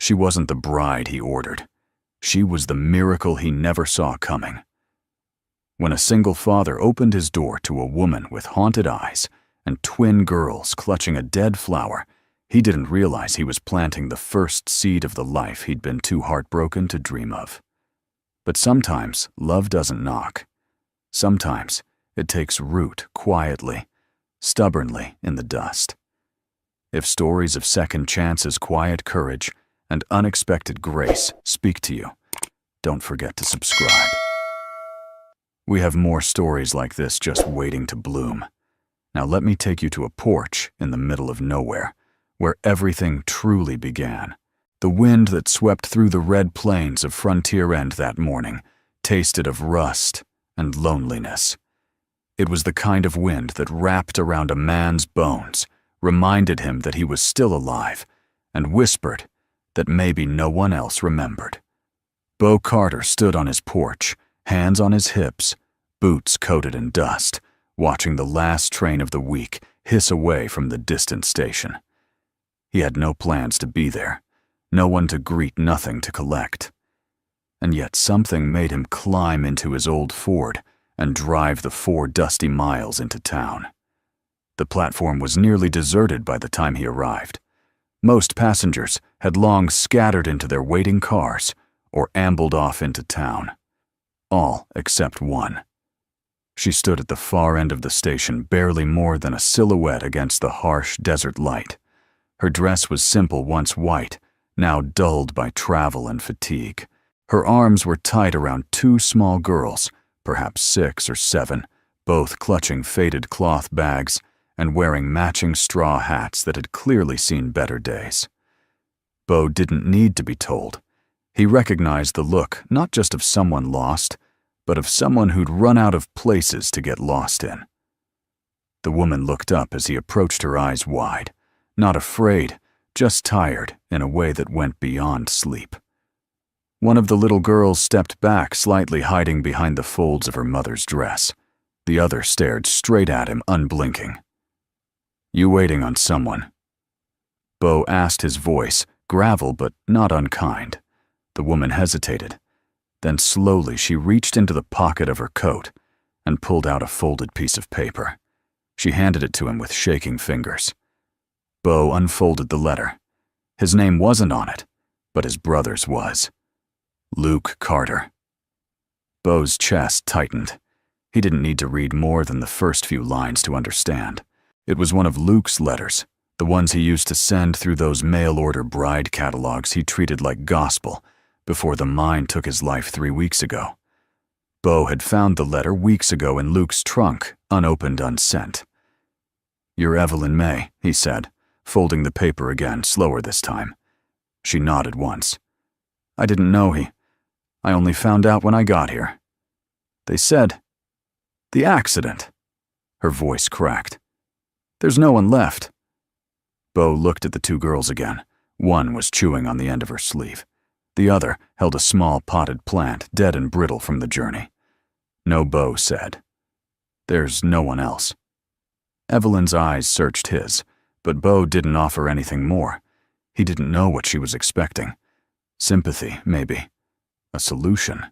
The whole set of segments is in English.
She wasn't the bride he ordered. She was the miracle he never saw coming. When a single father opened his door to a woman with haunted eyes and twin girls clutching a dead flower, he didn't realize he was planting the first seed of the life he'd been too heartbroken to dream of. But sometimes love doesn't knock. Sometimes it takes root quietly, stubbornly in the dust. If stories of second chances, quiet courage, and unexpected grace speak to you, don't forget to subscribe. We have more stories like this just waiting to bloom. Now let me take you to a porch in the middle of nowhere, where everything truly began. The wind that swept through the red plains of Frontier End that morning tasted of rust and loneliness. It was the kind of wind that wrapped around a man's bones, reminded him that he was still alive, and whispered that maybe no one else remembered. Bo Carter stood on his porch, hands on his hips, boots coated in dust, watching the last train of the week hiss away from the distant station. He had no plans to be there, no one to greet, nothing to collect. And yet something made him climb into his old Ford and drive the 4 dusty miles into town. The platform was nearly deserted by the time he arrived. Most passengers had long scattered into their waiting cars or ambled off into town. All except one. She stood at the far end of the station, barely more than a silhouette against the harsh desert light. Her dress was simple, once white, now dulled by travel and fatigue. Her arms were tight around 2 small girls, perhaps 6 or 7, both clutching faded cloth bags and wearing matching straw hats that had clearly seen better days. Bo didn't need to be told. He recognized the look not just of someone lost, but of someone who'd run out of places to get lost in. The woman looked up as he approached, her eyes wide, not afraid, just tired in a way that went beyond sleep. One of the little girls stepped back, slightly hiding behind the folds of her mother's dress. The other stared straight at him, unblinking. "You waiting on someone?" Bo asked, his voice gravel but not unkind. The woman hesitated. Then slowly she reached into the pocket of her coat and pulled out a folded piece of paper. She handed it to him with shaking fingers. Bo unfolded the letter. His name wasn't on it, but his brother's was. Luke Carter. Bo's chest tightened. He didn't need to read more than the first few lines to understand. It was one of Luke's letters, the ones he used to send through those mail-order bride catalogs he treated like gospel before the mine took his life 3 weeks ago. Bo had found the letter weeks ago in Luke's trunk, unopened, unsent. "You're Evelyn May," he said, folding the paper again, slower this time. She nodded once. "I didn't know I only found out when I got here. They said, the accident." Her voice cracked. "There's no one left." Bo looked at the 2 girls again. One was chewing on the end of her sleeve. The other held a small potted plant, dead and brittle from the journey. "No," Bo said. "There's no one else." Evelyn's eyes searched his, but Bo didn't offer anything more. He didn't know what she was expecting. Sympathy, maybe. A solution.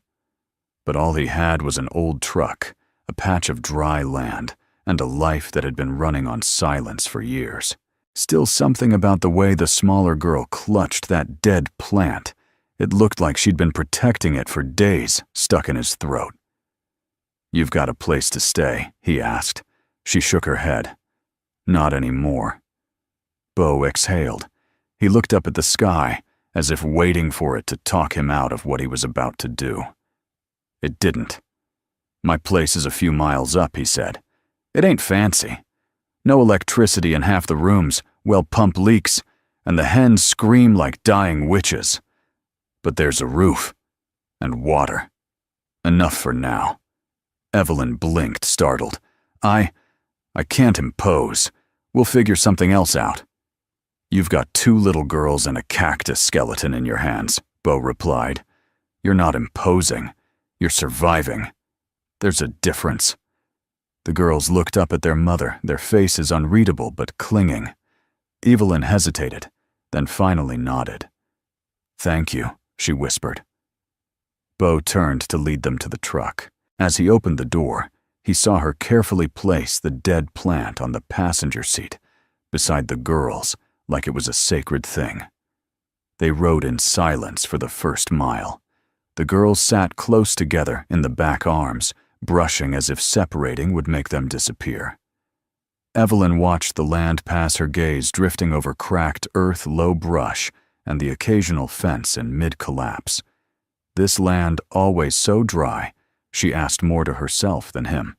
But all he had was an old truck, a patch of dry land, and a life that had been running on silence for years. Still something about the way the smaller girl clutched that dead plant. It looked like she'd been protecting it for days, stuck in his throat. "You've got a place to stay?" he asked. She shook her head. "Not anymore." Bo exhaled. He looked up at the sky, as if waiting for it to talk him out of what he was about to do. It didn't. "My place is a few miles up," he said. "It ain't fancy. No electricity in half the rooms, well-pump leaks, and the hens scream like dying witches. But there's a roof. And water. Enough for now." Evelyn blinked, startled. I can't impose. We'll figure something else out." "You've got 2 little girls and a cactus skeleton in your hands," Bo replied. "You're not imposing. You're surviving. There's a difference." The girls looked up at their mother, their faces unreadable but clinging. Evelyn hesitated, then finally nodded. "Thank you," she whispered. Bo turned to lead them to the truck. As he opened the door, he saw her carefully place the dead plant on the passenger seat, beside the girls, like it was a sacred thing. They rode in silence for the first mile. The girls sat close together in the back arms, brushing as if separating would make them disappear. Evelyn watched the land pass her gaze, drifting over cracked earth, low brush, and the occasional fence in mid-collapse. This land always so dry, she asked more to herself than him.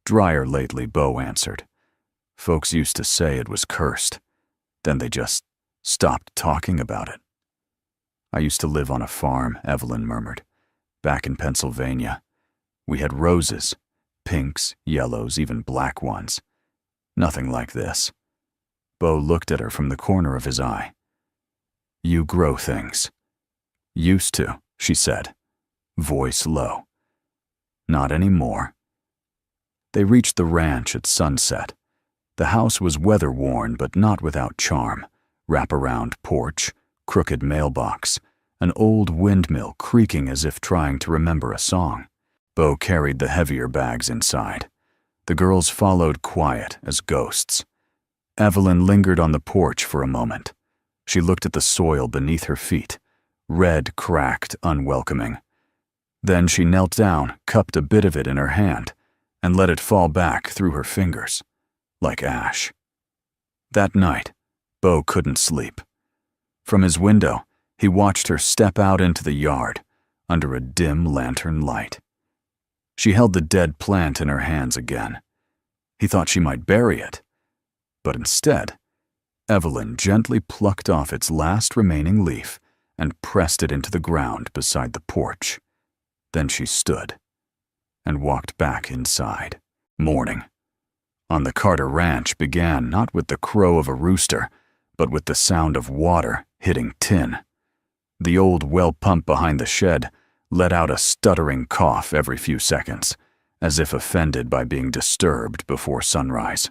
"Drier lately," Bo answered. "Folks used to say it was cursed. Then they just stopped talking about it." "I used to live on a farm," Evelyn murmured, "back in Pennsylvania. We had roses, pinks, yellows, even black ones. Nothing like this." Bo looked at her from the corner of his eye. "You grow things." "Used to," she said, voice low. "Not anymore." They reached the ranch at sunset. The house was weather-worn but not without charm. Wraparound porch, crooked mailbox, an old windmill creaking as if trying to remember a song. Bo carried the heavier bags inside. The girls followed quiet as ghosts. Evelyn lingered on the porch for a moment. She looked at the soil beneath her feet, red, cracked, unwelcoming. Then she knelt down, cupped a bit of it in her hand, and let it fall back through her fingers, like ash. That night, Bo couldn't sleep. From his window, he watched her step out into the yard, under a dim lantern light. She held the dead plant in her hands again. He thought she might bury it, but instead, Evelyn gently plucked off its last remaining leaf and pressed it into the ground beside the porch. Then she stood and walked back inside. Morning on the Carter Ranch began not with the crow of a rooster, but with the sound of water hitting tin. The old well pump behind the shed let out a stuttering cough every few seconds, as if offended by being disturbed before sunrise.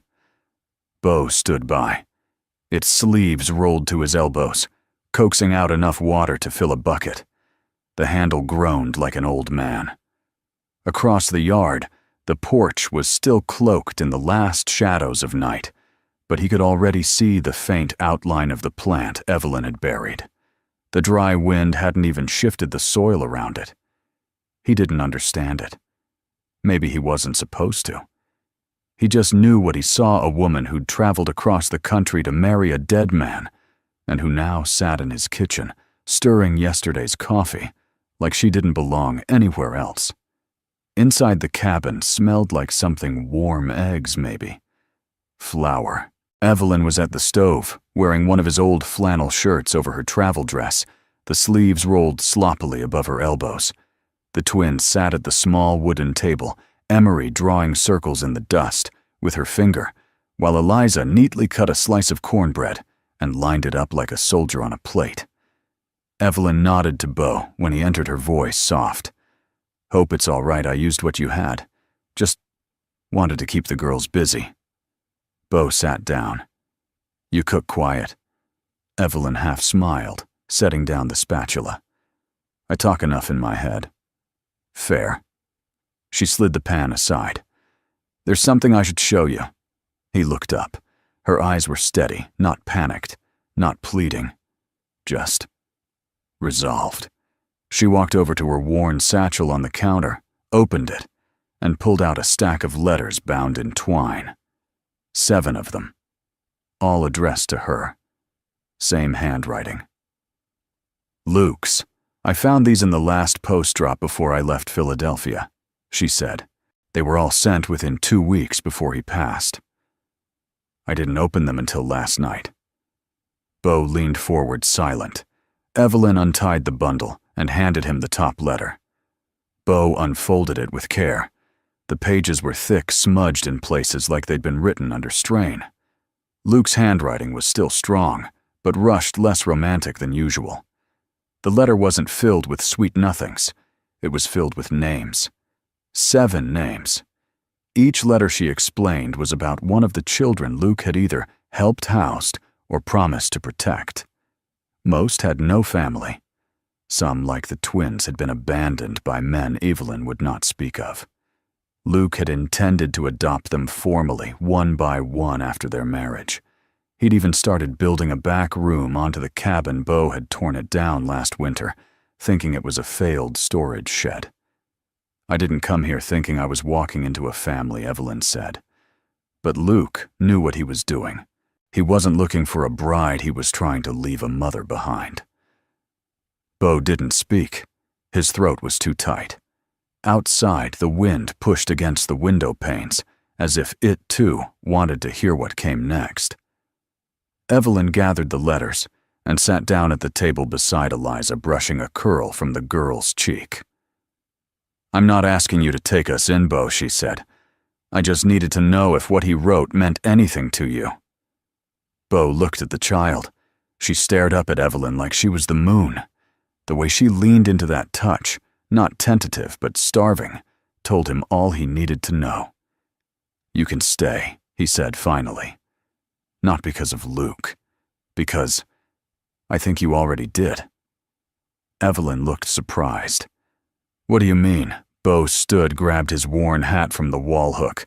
Bo stood by. Its sleeves rolled to his elbows, coaxing out enough water to fill a bucket. The handle groaned like an old man. Across the yard, the porch was still cloaked in the last shadows of night, but he could already see the faint outline of the plant Evelyn had buried. The dry wind hadn't even shifted the soil around it. He didn't understand it. Maybe he wasn't supposed to. He just knew what he saw: a woman who'd traveled across the country to marry a dead man, and who now sat in his kitchen, stirring yesterday's coffee, like she didn't belong anywhere else. Inside the cabin smelled like something warm, eggs maybe. Flour. Evelyn was at the stove, wearing one of his old flannel shirts over her travel dress, the sleeves rolled sloppily above her elbows. The twins sat at the small wooden table, Emery drawing circles in the dust with her finger, while Eliza neatly cut a slice of cornbread and lined it up like a soldier on a plate. Evelyn nodded to Bo when he entered, her voice soft. "Hope it's all right I used what you had. Just wanted to keep the girls busy." Bo sat down. "You cook quiet." Evelyn half smiled, setting down the spatula. "I talk enough in my head." "Fair." She slid the pan aside. "There's something I should show you." He looked up. Her eyes were steady, not panicked, not pleading, just resolved. She walked over to her worn satchel on the counter, opened it, and pulled out a stack of letters bound in twine. 7 of them, all addressed to her. Same handwriting. "Luke's. I found these in the last post drop before I left Philadelphia," she said. "They were all sent within 2 weeks before he passed. I didn't open them until last night." Bo leaned forward, silent. Evelyn untied the bundle and handed him the top letter. Bo unfolded it with care. The pages were thick, smudged in places like they'd been written under strain. Luke's handwriting was still strong, but rushed, less romantic than usual. The letter wasn't filled with sweet nothings. It was filled with names. 7 names. Each letter, she explained, was about one of the children Luke had either helped housed or promised to protect. Most had no family. Some, like the twins, had been abandoned by men Evelyn would not speak of. Luke had intended to adopt them formally, one by one after their marriage. He'd even started building a back room onto the cabin Beau had torn it down last winter, thinking it was a failed storage shed. "I didn't come here thinking I was walking into a family," Evelyn said. But Luke knew what he was doing. He wasn't looking for a bride, he was trying to leave a mother behind. Beau didn't speak. His throat was too tight. Outside, the wind pushed against the window panes, as if it, too, wanted to hear what came next. Evelyn gathered the letters and sat down at the table beside Eliza, brushing a curl from the girl's cheek. "I'm not asking you to take us in, Beau," she said. "I just needed to know if what he wrote meant anything to you." Beau looked at the child. She stared up at Evelyn like she was the moon. The way she leaned into that touch, not tentative but starving, told him all he needed to know. "You can stay," he said finally. "Not because of Luke. Because I think you already did." Evelyn looked surprised. "What do you mean?" Beau stood, grabbed his worn hat from the wall hook.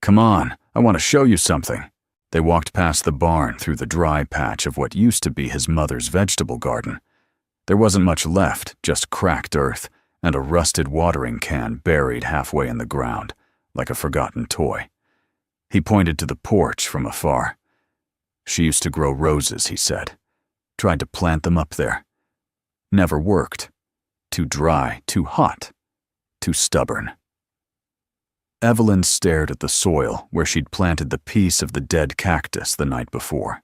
"Come on, I want to show you something." They walked past the barn through the dry patch of what used to be his mother's vegetable garden. There wasn't much left, just cracked earth and a rusted watering can buried halfway in the ground, like a forgotten toy. He pointed to the porch from afar. "She used to grow roses," he said. "Tried to plant them up there. Never worked. Too dry, too hot, too stubborn." Evelyn stared at the soil where she'd planted the piece of the dead cactus the night before.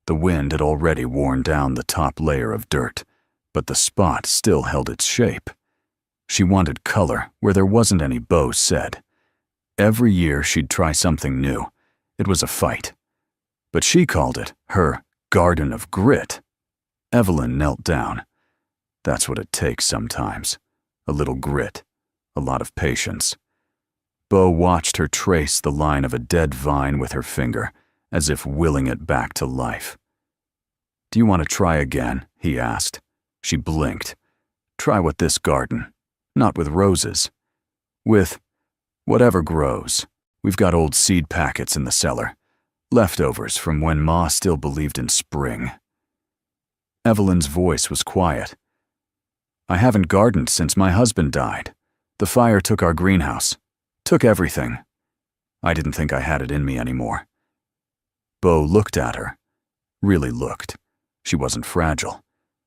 The wind had already worn down the top layer of dirt, but the spot still held its shape. She wanted color where there wasn't any, Beau said. Every year she'd try something new. It was a fight. But she called it her garden of grit. Evelyn knelt down. That's what it takes sometimes. A little grit, a lot of patience. Beau watched her trace the line of a dead vine with her finger, as if willing it back to life. "Do you want to try again?" he asked. She blinked. "Try what this garden. Not with roses. With whatever grows. We've got old seed packets in the cellar. Leftovers from when Ma still believed in spring." Evelyn's voice was quiet. "I haven't gardened since my husband died. The fire took our greenhouse. Took everything. I didn't think I had it in me anymore." Beau looked at her. Really looked. She wasn't fragile.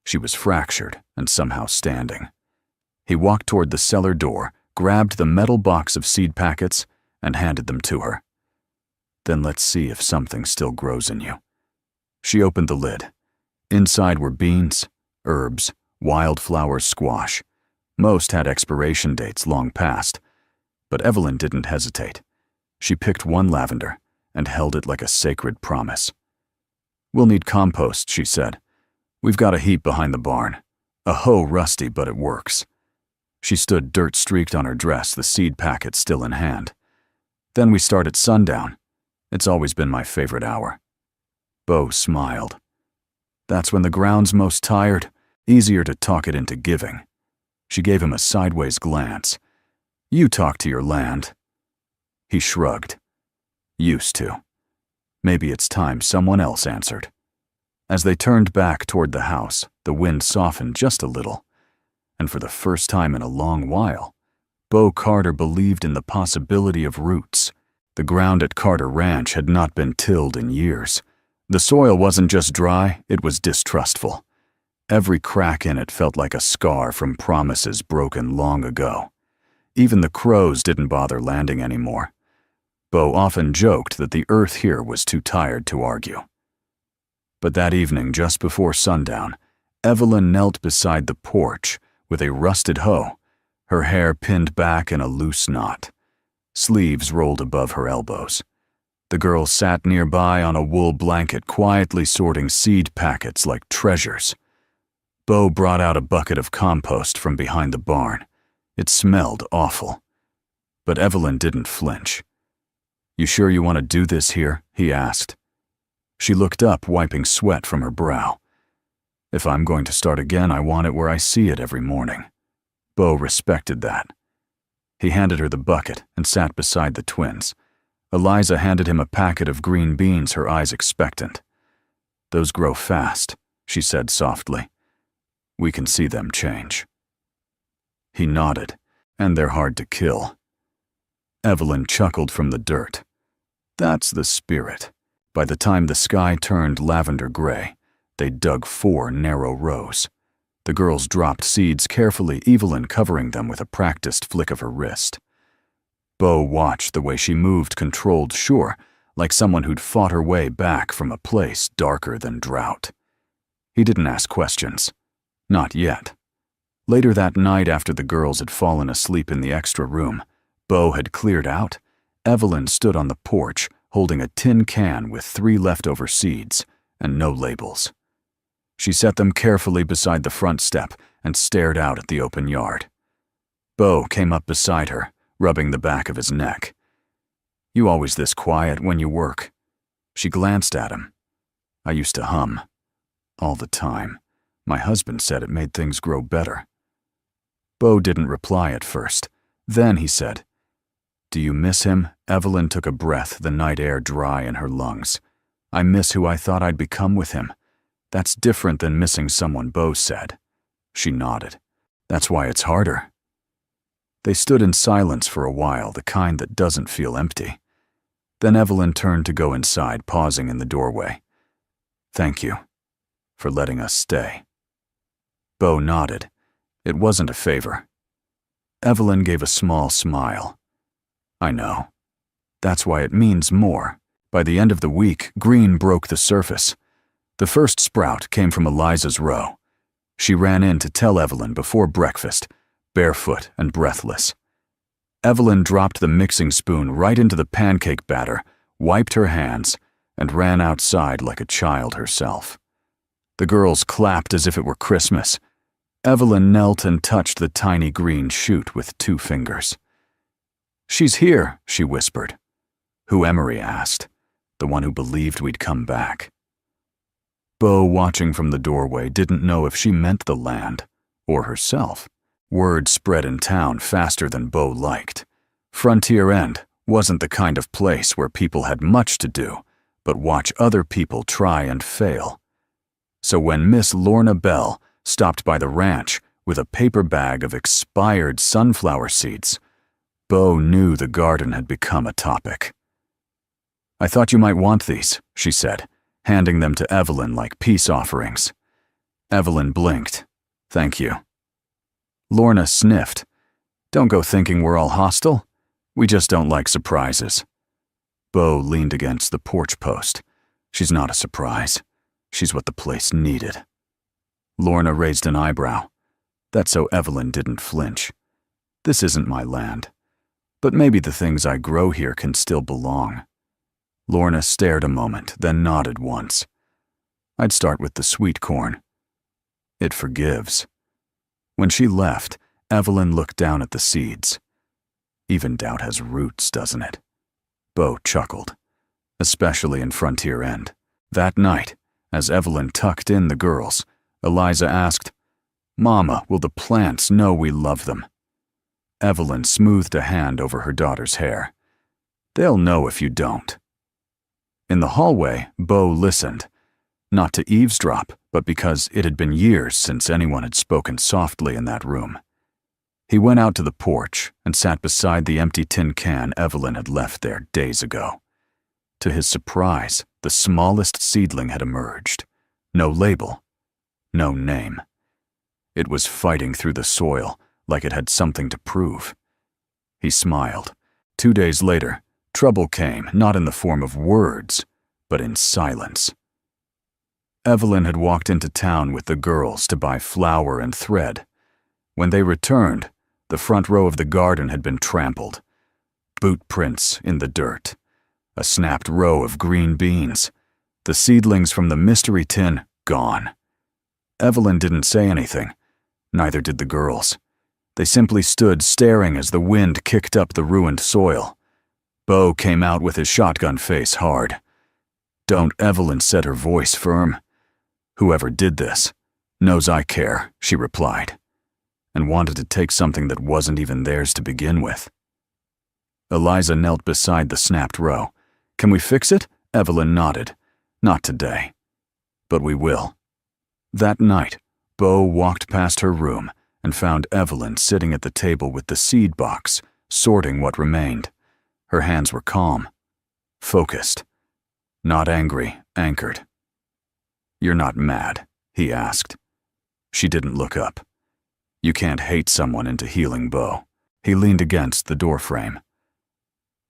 She was fractured and somehow standing. He walked toward the cellar door, grabbed the metal box of seed packets, and handed them to her. "Then let's see if something still grows in you." She opened the lid. Inside were beans, herbs, wildflower squash. Most had expiration dates long past, but Evelyn didn't hesitate. She picked one lavender and held it like a sacred promise. "We'll need compost," she said. "We've got a heap behind the barn. A hoe rusty, but it works." She stood dirt-streaked on her dress, the seed packet still in hand. "Then we start at sundown. It's always been my favorite hour." Beau smiled. "That's when the ground's most tired. Easier to talk it into giving." She gave him a sideways glance. "You talk to your land." He shrugged. "Used to. Maybe it's time someone else answered." As they turned back toward the house, the wind softened just a little. And for the first time in a long while, Beau Carter believed in the possibility of roots. The ground at Carter Ranch had not been tilled in years. The soil wasn't just dry, it was distrustful. Every crack in it felt like a scar from promises broken long ago. Even the crows didn't bother landing anymore. Beau often joked that the earth here was too tired to argue. But that evening, just before sundown, Evelyn knelt beside the porch with a rusted hoe, her hair pinned back in a loose knot. Sleeves rolled above her elbows. The girl sat nearby on a wool blanket, quietly sorting seed packets like treasures. Beau brought out a bucket of compost from behind the barn. It smelled awful. But Evelyn didn't flinch. "You sure you want to do this here?" he asked. She looked up, wiping sweat from her brow. If I'm going to start again, I want it where I see it every morning. Bo respected that. He handed her the bucket and sat beside the twins. Eliza handed him a packet of green beans, her eyes expectant. "Those grow fast," she said softly. "We can see them change." He nodded, "And they're hard to kill." Evelyn chuckled from the dirt. "That's the spirit." By the time the sky turned lavender gray, they dug 4 narrow rows. The girls dropped seeds carefully, Evelyn covering them with a practiced flick of her wrist. Bo watched the way she moved, controlled, sure, like someone who'd fought her way back from a place darker than drought. He didn't ask questions. Not yet. Later that night, after the girls had fallen asleep in the extra room, Bo had cleared out. Evelyn stood on the porch, holding a tin can with 3 leftover seeds and no labels. She set them carefully beside the front step and stared out at the open yard. Bo came up beside her, rubbing the back of his neck. "You always this quiet when you work?" She glanced at him. "I used to hum. All the time. My husband said it made things grow better." Bo didn't reply at first. Then he said, "Do you miss him?" Evelyn took a breath, the night air dry in her lungs. "I miss who I thought I'd become with him. That's different than missing someone," Bo said. She nodded. "That's why it's harder." They stood in silence for a while, the kind that doesn't feel empty. Then Evelyn turned to go inside, pausing in the doorway. "Thank you for letting us stay." Bo nodded. It wasn't a favor. Evelyn gave a small smile. "I know. That's why it means more." By the end of the week, green broke the surface. The first sprout came from Eliza's row. She ran in to tell Evelyn before breakfast, barefoot and breathless. Evelyn dropped the mixing spoon right into the pancake batter, wiped her hands, and ran outside like a child herself. The girls clapped as if it were Christmas. Evelyn knelt and touched the tiny green shoot with 2 fingers. "She's here," she whispered. "Who?" Emery asked. "The one who believed we'd come back." Bo, watching from the doorway, didn't know if she meant the land or herself. Word spread in town faster than Bo liked. Frontier End wasn't the kind of place where people had much to do but watch other people try and fail. So when Miss Lorna Bell stopped by the ranch with a paper bag of expired sunflower seeds, Bo knew the garden had become a topic. "I thought you might want these," she said, handing them to Evelyn like peace offerings. Evelyn blinked. "Thank you." Lorna sniffed. "Don't go thinking we're all hostile. We just don't like surprises." Bo leaned against the porch post. "She's not a surprise. She's what the place needed." Lorna raised an eyebrow. That's so Evelyn didn't flinch. "This isn't my land. But maybe the things I grow here can still belong." Lorna stared a moment, then nodded once. "I'd start with the sweet corn. It forgives." When she left, Evelyn looked down at the seeds. "Even doubt has roots, doesn't it?" Bo chuckled. "Especially in Frontier End." That night, as Evelyn tucked in the girls, Eliza asked, "Mama, will the plants know we love them?" Evelyn smoothed a hand over her daughter's hair. "They'll know if you don't." In the hallway, Bo listened, not to eavesdrop, but because it had been years since anyone had spoken softly in that room. He went out to the porch and sat beside the empty tin can Evelyn had left there days ago. To his surprise, the smallest seedling had emerged. No label, no name. It was fighting through the soil like it had something to prove. He smiled. 2 days later, trouble came, not in the form of words, but in silence. Evelyn had walked into town with the girls to buy flour and thread. When they returned, the front row of the garden had been trampled. Boot prints in the dirt. A snapped row of green beans. The seedlings from the mystery tin gone. Evelyn didn't say anything. Neither did the girls. They simply stood staring as the wind kicked up the ruined soil. Bo came out with his shotgun face hard. "Don't," Evelyn said, her voice firm. "Whoever did this, Knows I care, she replied, and wanted to take something that wasn't even theirs to begin with. Eliza knelt beside the snapped row. Can we fix it? Evelyn nodded. Not today. But we will. That night, Bo walked past her room and found Evelyn sitting at the table with the seed box, sorting what remained. Her hands were calm, focused, not angry, anchored. You're not mad, he asked. She didn't look up. You can't hate someone into healing, Bo. He leaned against the doorframe.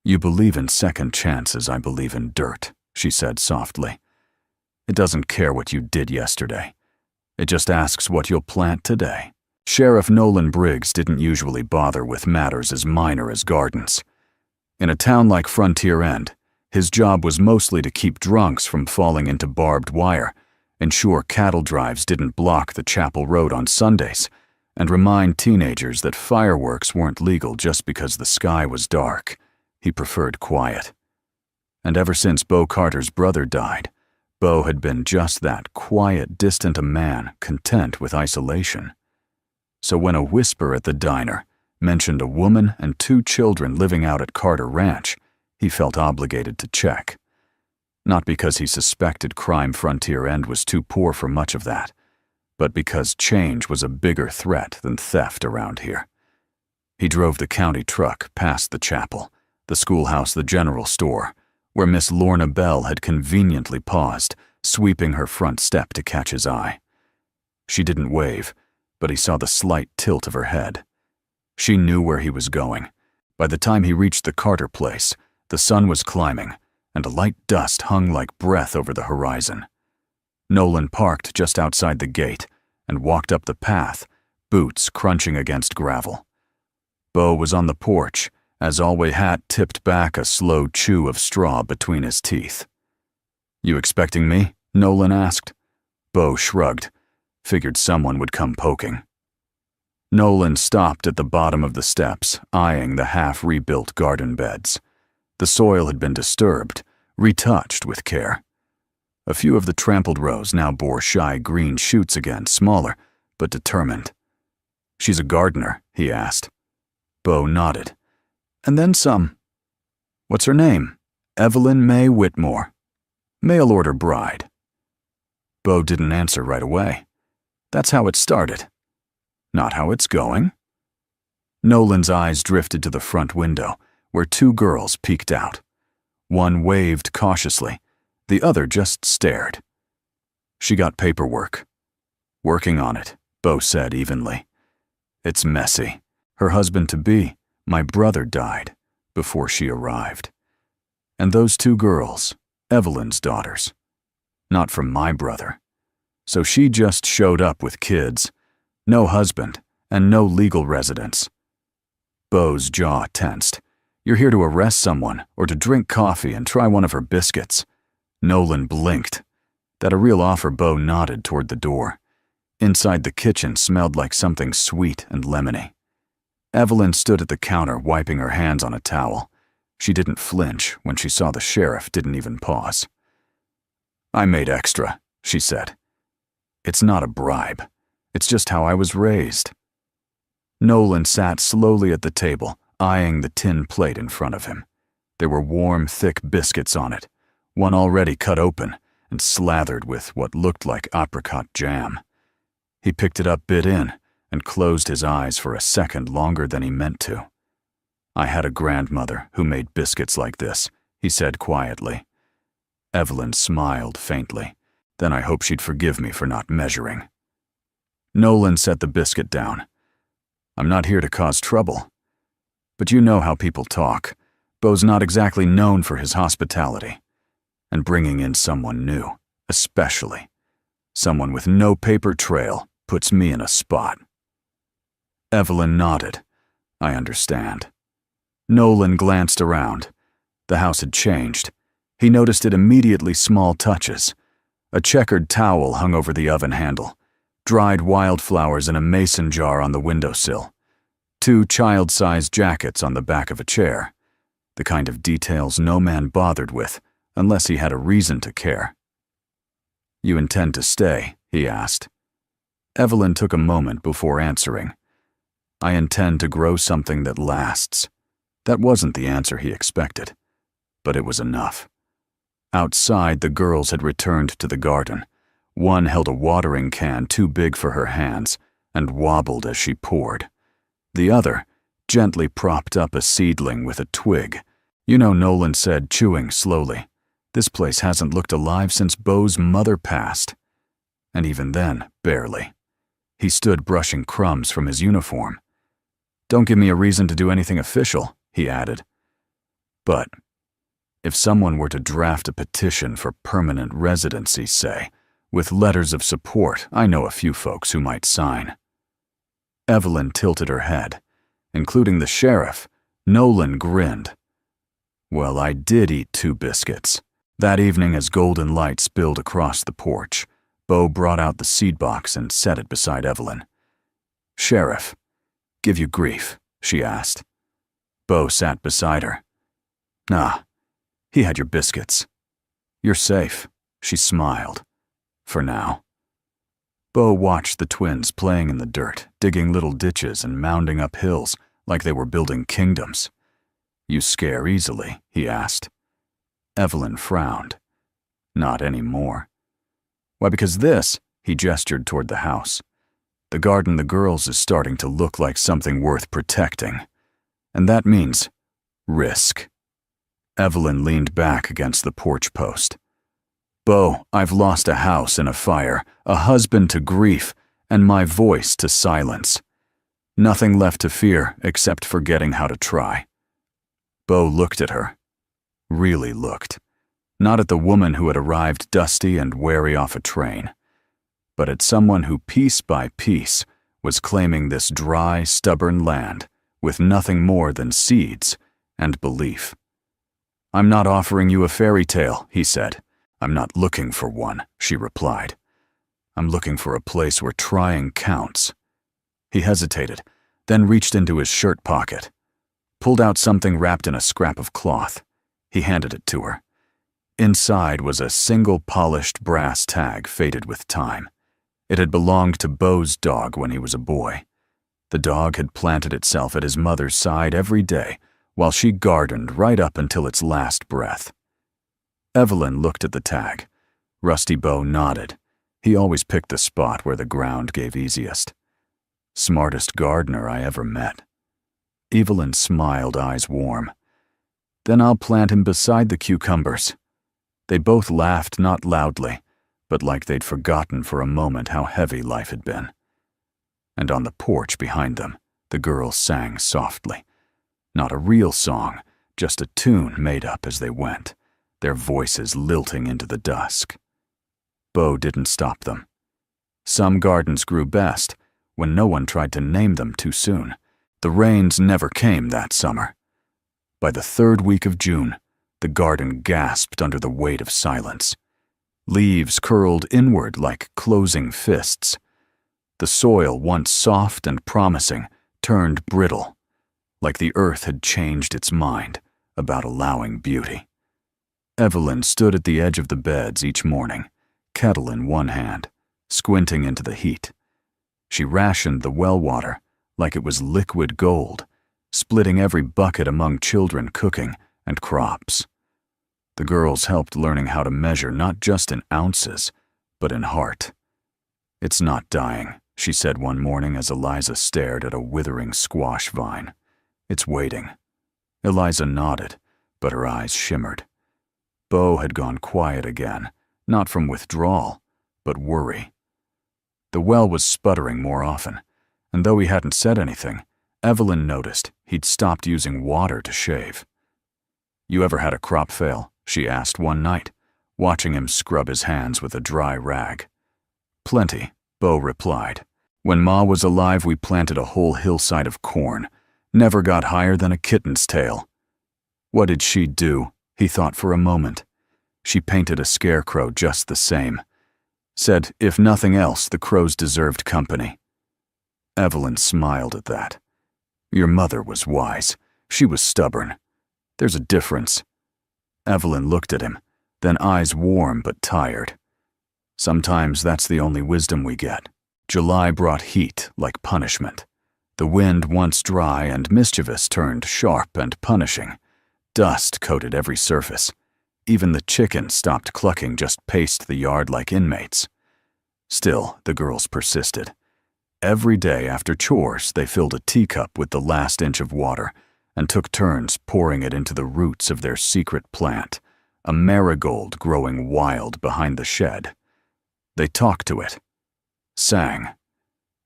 You believe in second chances, I believe in dirt, she said softly. It doesn't care what you did yesterday. It just asks what you'll plant today. Sheriff Nolan Briggs didn't usually bother with matters as minor as gardens. In a town like Frontier End, his job was mostly to keep drunks from falling into barbed wire, ensure cattle drives didn't block the Chapel Road on Sundays, and remind teenagers that fireworks weren't legal just because the sky was dark. He preferred quiet. And ever since Bo Carter's brother died, Bo had been just that quiet, distant a man, content with isolation. So when a whisper at the diner mentioned a woman and 2 children living out at Carter Ranch, he felt obligated to check. Not because he suspected crime Frontier End was too poor for much of that, but because change was a bigger threat than theft around here. He drove the county truck past the chapel, the schoolhouse, the general store, where Miss Lorna Bell had conveniently paused, sweeping her front step to catch his eye. She didn't wave, but he saw the slight tilt of her head. She knew where he was going. By the time he reached the Carter place, the sun was climbing, and a light dust hung like breath over the horizon. Nolan parked just outside the gate and walked up the path, boots crunching against gravel. Bo was on the porch, as Alway Hat tipped back a slow chew of straw between his teeth. You expecting me? Nolan asked. Bo shrugged, figured someone would come poking. Nolan stopped at the bottom of the steps, eyeing the half-rebuilt garden beds. The soil had been disturbed, retouched with care. A few of the trampled rows now bore shy green shoots again, smaller, but determined. She's a gardener, he asked. Bo nodded. And then some. What's her name? Evelyn May Whitmore. Mail-order bride. Bo didn't answer right away. That's how it started. Not how it's going. Nolan's eyes drifted to the front window, where 2 girls peeked out. One waved cautiously, the other just stared. She got paperwork. Working on it, Bo said evenly. It's messy. Her husband-to-be, my brother, died before she arrived. And those 2 girls, Evelyn's daughters. Not from my brother. So she just showed up with kids, no husband, and no legal residence. Bo's jaw tensed. You're here to arrest someone or to drink coffee and try one of her biscuits. Nolan blinked. That a real offer, Bo nodded toward the door. Inside the kitchen smelled like something sweet and lemony. Evelyn stood at the counter wiping her hands on a towel. She didn't flinch when she saw the sheriff didn't even pause. I made extra, she said. It's not a bribe. It's just how I was raised. Nolan sat slowly at the table, eyeing the tin plate in front of him. There were warm, thick biscuits on it, one already cut open and slathered with what looked like apricot jam. He picked it up, bit in, and closed his eyes for a second longer than he meant to. I had a grandmother who made biscuits like this, he said quietly. Evelyn smiled faintly. Then I hope she'd forgive me for not measuring. Nolan set the biscuit down. I'm not here to cause trouble. But you know how people talk. Bo's not exactly known for his hospitality. And bringing in someone new, especially. Someone with no paper trail, puts me in a spot. Evelyn nodded. I understand. Nolan glanced around. The house had changed. He noticed it immediately, small touches. A checkered towel hung over the oven handle. Dried wildflowers in a mason jar on the windowsill. 2 child-sized jackets on the back of a chair. The kind of details no man bothered with, unless he had a reason to care. You intend to stay? He asked. Evelyn took a moment before answering. I intend to grow something that lasts. That wasn't the answer he expected, but it was enough. Outside, the girls had returned to the garden. One held a watering can too big for her hands and wobbled as she poured. The other gently propped up a seedling with a twig. You know, Nolan said, chewing slowly, this place hasn't looked alive since Beau's mother passed. And even then, barely. He stood brushing crumbs from his uniform. Don't give me a reason to do anything official, he added. But if someone were to draft a petition for permanent residency, say, with letters of support, I know a few folks who might sign. Evelyn tilted her head. Including the sheriff, Nolan grinned. Well, I did eat 2 biscuits. That evening, as golden light spilled across the porch, Beau brought out the seed box and set it beside Evelyn. Sheriff, give you grief? She asked. Beau sat beside her. Nah, he had your biscuits. You're safe, she smiled. For now. Beau watched the twins playing in the dirt, digging little ditches and mounding up hills like they were building kingdoms. You scare easily, he asked. Evelyn frowned. Not anymore. Why, because this, he gestured toward the house. The garden the girls is starting to look like something worth protecting. And that means risk. Evelyn leaned back against the porch post. Beau, I've lost a house in a fire, a husband to grief, and my voice to silence. Nothing left to fear except forgetting how to try. Beau looked at her. Really looked. Not at the woman who had arrived dusty and wary off a train, but at someone who piece by piece was claiming this dry, stubborn land with nothing more than seeds and belief. I'm not offering you a fairy tale, he said. I'm not looking for one, she replied. I'm looking for a place where trying counts. He hesitated, then reached into his shirt pocket, pulled out something wrapped in a scrap of cloth. He handed it to her. Inside was a single polished brass tag faded with time. It had belonged to Beau's dog when he was a boy. The dog had planted itself at his mother's side every day, while she gardened right up until its last breath. Evelyn looked at the tag. Rusty Beau nodded. He always picked the spot where the ground gave easiest. Smartest gardener I ever met. Evelyn smiled, eyes warm. Then I'll plant him beside the cucumbers. They both laughed, not loudly, but like they'd forgotten for a moment how heavy life had been. And on the porch behind them, the girls sang softly. Not a real song, just a tune made up as they went, their voices lilting into the dusk. Beau didn't stop them. Some gardens grew best when no one tried to name them too soon. The rains never came that summer. By the 3rd week of June, the garden gasped under the weight of silence. Leaves curled inward like closing fists. The soil, once soft and promising, turned brittle, like the earth had changed its mind about allowing beauty. Evelyn stood at the edge of the beds each morning, kettle in one hand, squinting into the heat. She rationed the well water like it was liquid gold, splitting every bucket among children cooking and crops. The girls helped learning how to measure not just in ounces, but in heart. It's not dying, she said one morning as Eliza stared at a withering squash vine. It's waiting. Eliza nodded, but her eyes shimmered. Beau had gone quiet again, not from withdrawal, but worry. The well was sputtering more often, and though he hadn't said anything, Evelyn noticed he'd stopped using water to shave. You ever had a crop fail? She asked one night, watching him scrub his hands with a dry rag. Plenty, Beau replied. When Ma was alive, we planted a whole hillside of corn. Never got higher than a kitten's tail. What did she do? He thought for a moment. She painted a scarecrow just the same. Said, if nothing else, the crows deserved company. Evelyn smiled at that. Your mother was wise. She was stubborn. There's a difference. Evelyn looked at him, then eyes warm but tired. Sometimes that's the only wisdom we get. July brought heat like punishment. The wind, once dry and mischievous, turned sharp and punishing. Dust coated every surface. Even the chickens stopped clucking, just paced the yard like inmates. Still, the girls persisted. Every day after chores, they filled a teacup with the last inch of water and took turns pouring it into the roots of their secret plant, a marigold growing wild behind the shed. They talked to it, sang,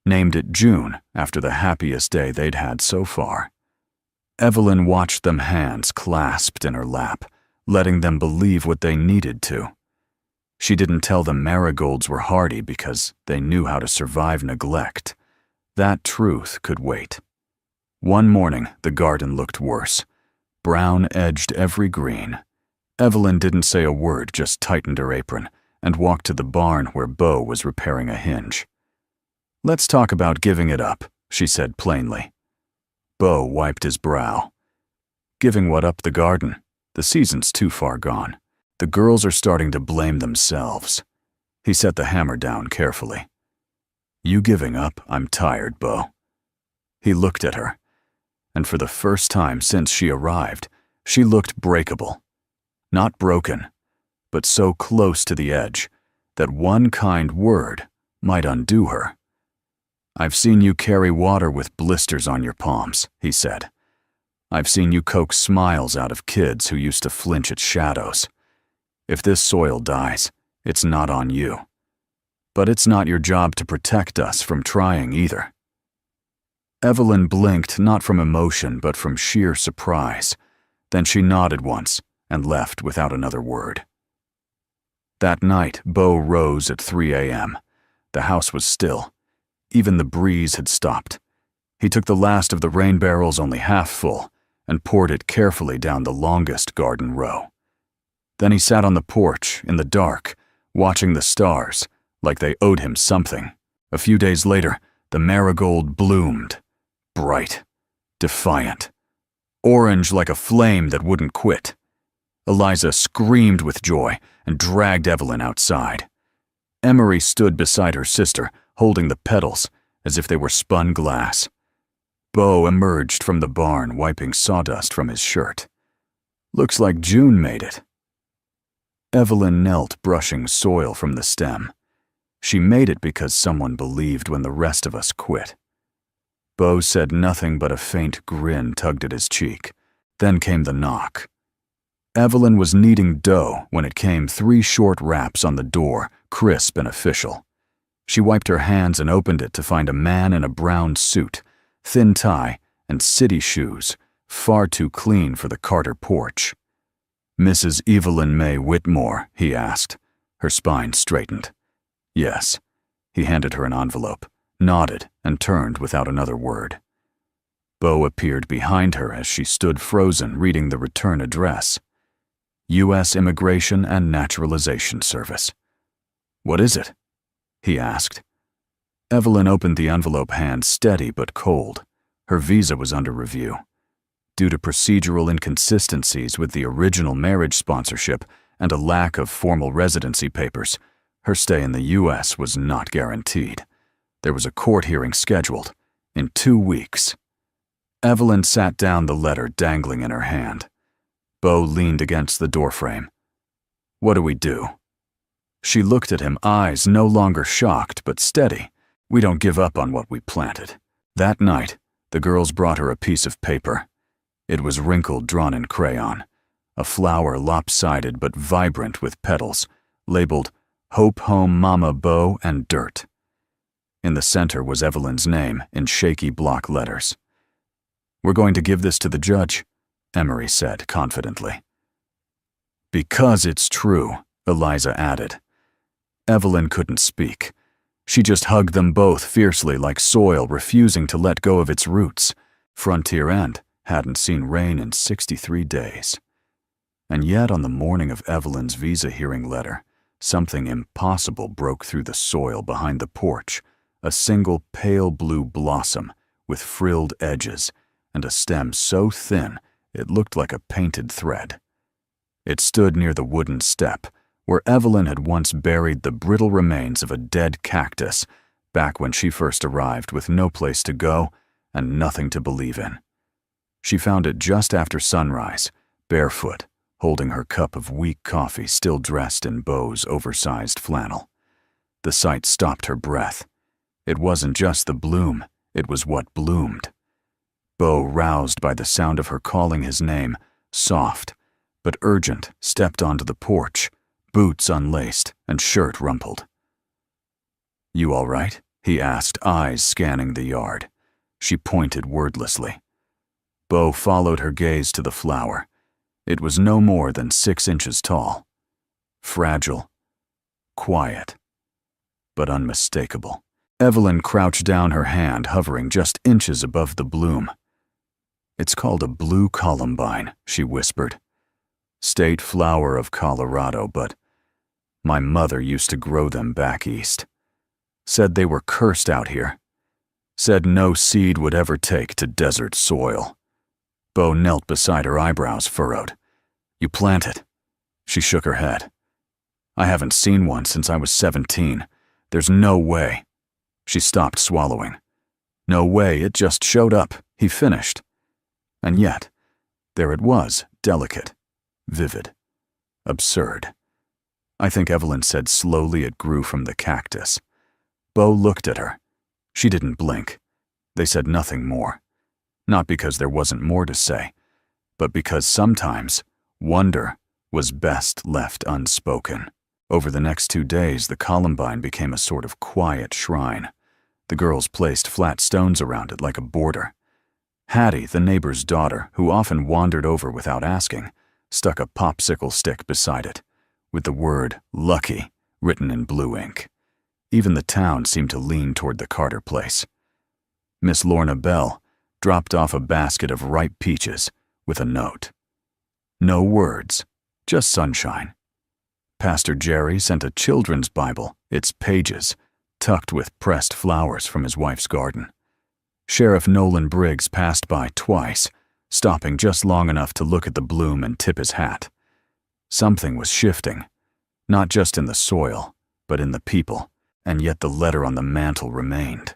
named it June after the happiest day they'd had so far. Evelyn watched them, hands clasped in her lap, letting them believe what they needed to. She didn't tell them marigolds were hardy because they knew how to survive neglect. That truth could wait. One morning, the garden looked worse. Brown edged every green. Evelyn didn't say a word, just tightened her apron and walked to the barn where Bo was repairing a hinge. "Let's talk about giving it up," she said plainly. Bo wiped his brow. "Giving what up? The garden? The season's too far gone. The girls are starting to blame themselves." He set the hammer down carefully. "You giving up? I'm tired, Bo." He looked at her, and for the first time since she arrived, she looked breakable. Not broken, but so close to the edge that one kind word might undo her. "I've seen you carry water with blisters on your palms," he said. "I've seen you coax smiles out of kids who used to flinch at shadows. If this soil dies, it's not on you. But it's not your job to protect us from trying either." Evelyn blinked, not from emotion but from sheer surprise. Then she nodded once and left without another word. That night, Bo rose at 3 a.m. The house was still. Even the breeze had stopped. He took the last of the rain barrels, only half full, and poured it carefully down the longest garden row. Then he sat on the porch, in the dark, watching the stars, like they owed him something. A few days later, the marigold bloomed, bright, defiant, orange like a flame that wouldn't quit. Eliza screamed with joy and dragged Evelyn outside. Emery stood beside her sister, holding the petals as if they were spun glass. Bo emerged from the barn, wiping sawdust from his shirt. "Looks like June made it." Evelyn knelt, brushing soil from the stem. She made it because someone believed when the rest of us quit. Bo said nothing, but a faint grin tugged at his cheek. Then came the knock. Evelyn was kneading dough when it came, 3 short raps on the door, crisp and official. She wiped her hands and opened it to find a man in a brown suit, thin tie, and city shoes, far too clean for the Carter porch. "Mrs. Evelyn May Whitmore?" he asked. Her spine straightened. "Yes." He handed her an envelope, nodded, and turned without another word. Bo appeared behind her as she stood frozen, reading the return address. U.S. Immigration and Naturalization Service. "What is it?" he asked. Evelyn opened the envelope, hand steady but cold. Her visa was under review. Due to procedural inconsistencies with the original marriage sponsorship and a lack of formal residency papers, her stay in the U.S. was not guaranteed. There was a court hearing scheduled in 2 weeks. Evelyn sat down, the letter dangling in her hand. Bo leaned against the doorframe. "What do we do?" She looked at him, eyes no longer shocked but steady. "We don't give up on what we planted." That night, the girls brought her a piece of paper. It was wrinkled, drawn in crayon. A flower, lopsided but vibrant with petals, labeled "Hope Home Mama Bo" and "Dirt." In the center was Evelyn's name in shaky block letters. "We're going to give this to the judge," Emery said confidently. "Because it's true," Eliza added. Evelyn couldn't speak. She just hugged them both fiercely, like soil refusing to let go of its roots. Frontier End hadn't seen rain in 63 days. And yet on the morning of Evelyn's visa hearing letter, something impossible broke through the soil behind the porch, a single pale blue blossom with frilled edges and a stem so thin it looked like a painted thread. It stood near the wooden step, where Evelyn had once buried the brittle remains of a dead cactus, back when she first arrived with no place to go and nothing to believe in. She found it just after sunrise, barefoot, holding her cup of weak coffee still dressed in Beau's oversized flannel. The sight stopped her breath. It wasn't just the bloom, it was what bloomed. Beau, roused by the sound of her calling his name, soft but urgent, stepped onto the porch, boots unlaced and shirt rumpled. "You all right?" he asked, eyes scanning the yard. She pointed wordlessly. Beau followed her gaze to the flower. It was no more than 6 inches tall. Fragile, quiet, but unmistakable. Evelyn crouched down, her hand hovering just inches above the bloom. "It's called a blue columbine," she whispered. "State flower of Colorado, but my mother used to grow them back east. Said they were cursed out here. Said no seed would ever take to desert soil." Beau knelt beside her, eyebrows furrowed. "You plant it?" She shook her head. "I haven't seen one since I was 17. There's no way." She stopped swallowing. "No way, it just showed up," he finished. And yet, there it was, delicate, vivid, absurd. "I think," Evelyn said slowly, "it grew from the cactus." Beau looked at her. She didn't blink. They said nothing more. Not because there wasn't more to say, but because sometimes wonder was best left unspoken. Over the next 2 days, the columbine became a sort of quiet shrine. The girls placed flat stones around it like a border. Hattie, the neighbor's daughter, who often wandered over without asking, stuck a popsicle stick beside it, with the word "lucky" written in blue ink. Even the town seemed to lean toward the Carter place. Miss Lorna Bell dropped off a basket of ripe peaches with a note. No words, just sunshine. Pastor Jerry sent a children's Bible, its pages tucked with pressed flowers from his wife's garden. Sheriff Nolan Briggs passed by twice, stopping just long enough to look at the bloom and tip his hat. Something was shifting, not just in the soil, but in the people, and yet the letter on the mantel remained.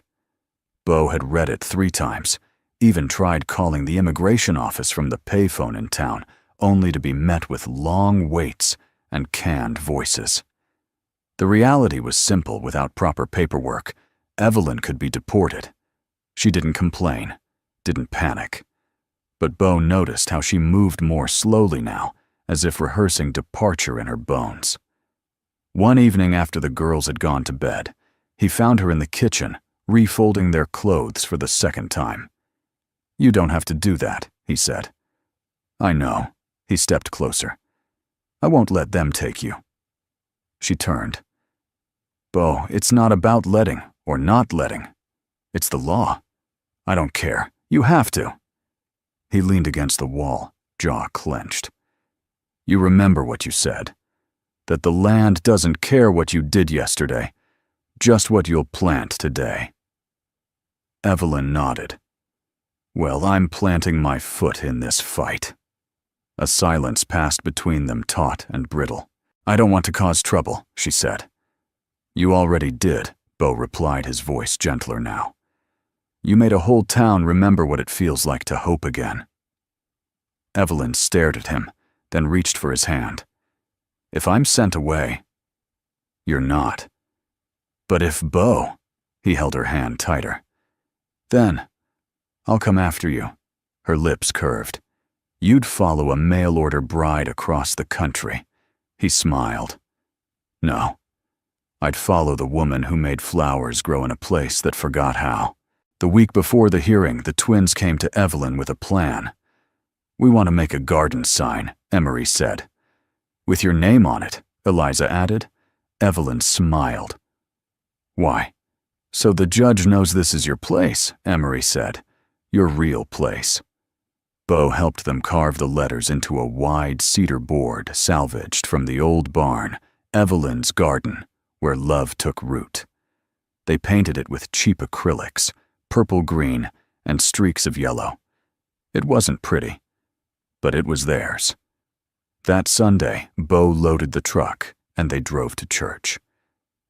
Beau had read it 3 times, even tried calling the immigration office from the payphone in town, only to be met with long waits and canned voices. The reality was simple. Without proper paperwork, Evelyn could be deported. She didn't complain, didn't panic. But Beau noticed how she moved more slowly now, as if rehearsing departure in her bones. One evening after the girls had gone to bed, he found her in the kitchen, refolding their clothes for the 2nd time. "You don't have to do that," he said. "I know." He stepped closer. "I won't let them take you." She turned. "Beau, it's not about letting or not letting. It's the law. I don't care. You have to." He leaned against the wall, jaw clenched. "You remember what you said, that the land doesn't care what you did yesterday, just what you'll plant today." Evelyn nodded. "Well, I'm planting my foot in this fight." A silence passed between them, taut and brittle. "I don't want to cause trouble," she said. "You already did," Beau replied, his voice gentler now. "You made a whole town remember what it feels like to hope again." Evelyn stared at him, then reached for his hand. "If I'm sent away..." "You're not." "But if Beau..." He held her hand tighter. "Then, I'll come after you." Her lips curved. "You'd follow a mail-order bride across the country." He smiled. "No. I'd follow the woman who made flowers grow in a place that forgot how." The week before the hearing, the twins came to Evelyn with a plan. "We want to make a garden sign," Emery said. "With your name on it," Eliza added. Evelyn smiled. "Why?" "So the judge knows this is your place," Emery said. "Your real place." Beau helped them carve the letters into a wide cedar board salvaged from the old barn, Evelyn's garden, where love took root. They painted it with cheap acrylics, purple-green, and streaks of yellow. It wasn't pretty, but it was theirs. That Sunday, Beau loaded the truck, and they drove to church.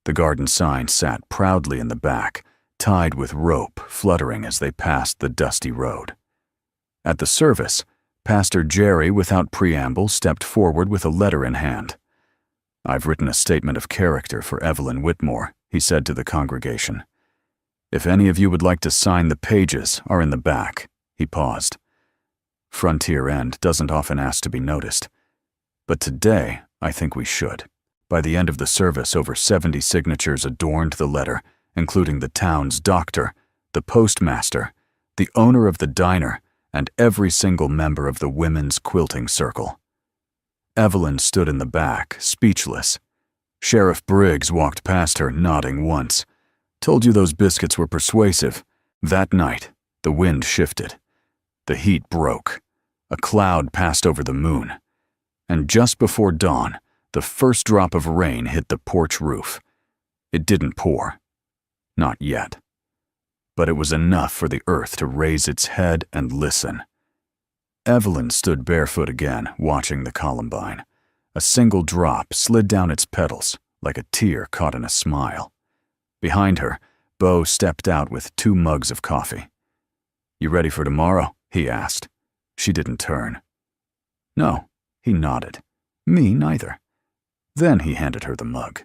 The garden sign sat proudly in the back, tied with rope, fluttering as they passed the dusty road. At the service, Pastor Jerry, without preamble, stepped forward with a letter in hand. "I've written a statement of character for Evelyn Whitmore," he said to the congregation. "If any of you would like to sign, the pages are in the back." He paused. Frontier End doesn't often ask to be noticed, but today I think we should. By the end of the service, over 70 signatures adorned the letter, including the town's doctor, the postmaster, the owner of the diner, and every single member of the women's quilting circle. Evelyn stood in the back, speechless. Sheriff Briggs walked past her, nodding once. "Told you those biscuits were persuasive." That night, the wind shifted. The heat broke. A cloud passed over the moon. And just before dawn, the first drop of rain hit the porch roof. It didn't pour. Not yet. But it was enough for the earth to raise its head and listen. Evelyn stood barefoot again, watching the columbine. A single drop slid down its petals, like a tear caught in a smile. Behind her, Bo stepped out with 2 mugs of coffee. "You ready for tomorrow?" he asked. She didn't turn. "No," he nodded. "Me neither." Then he handed her the mug.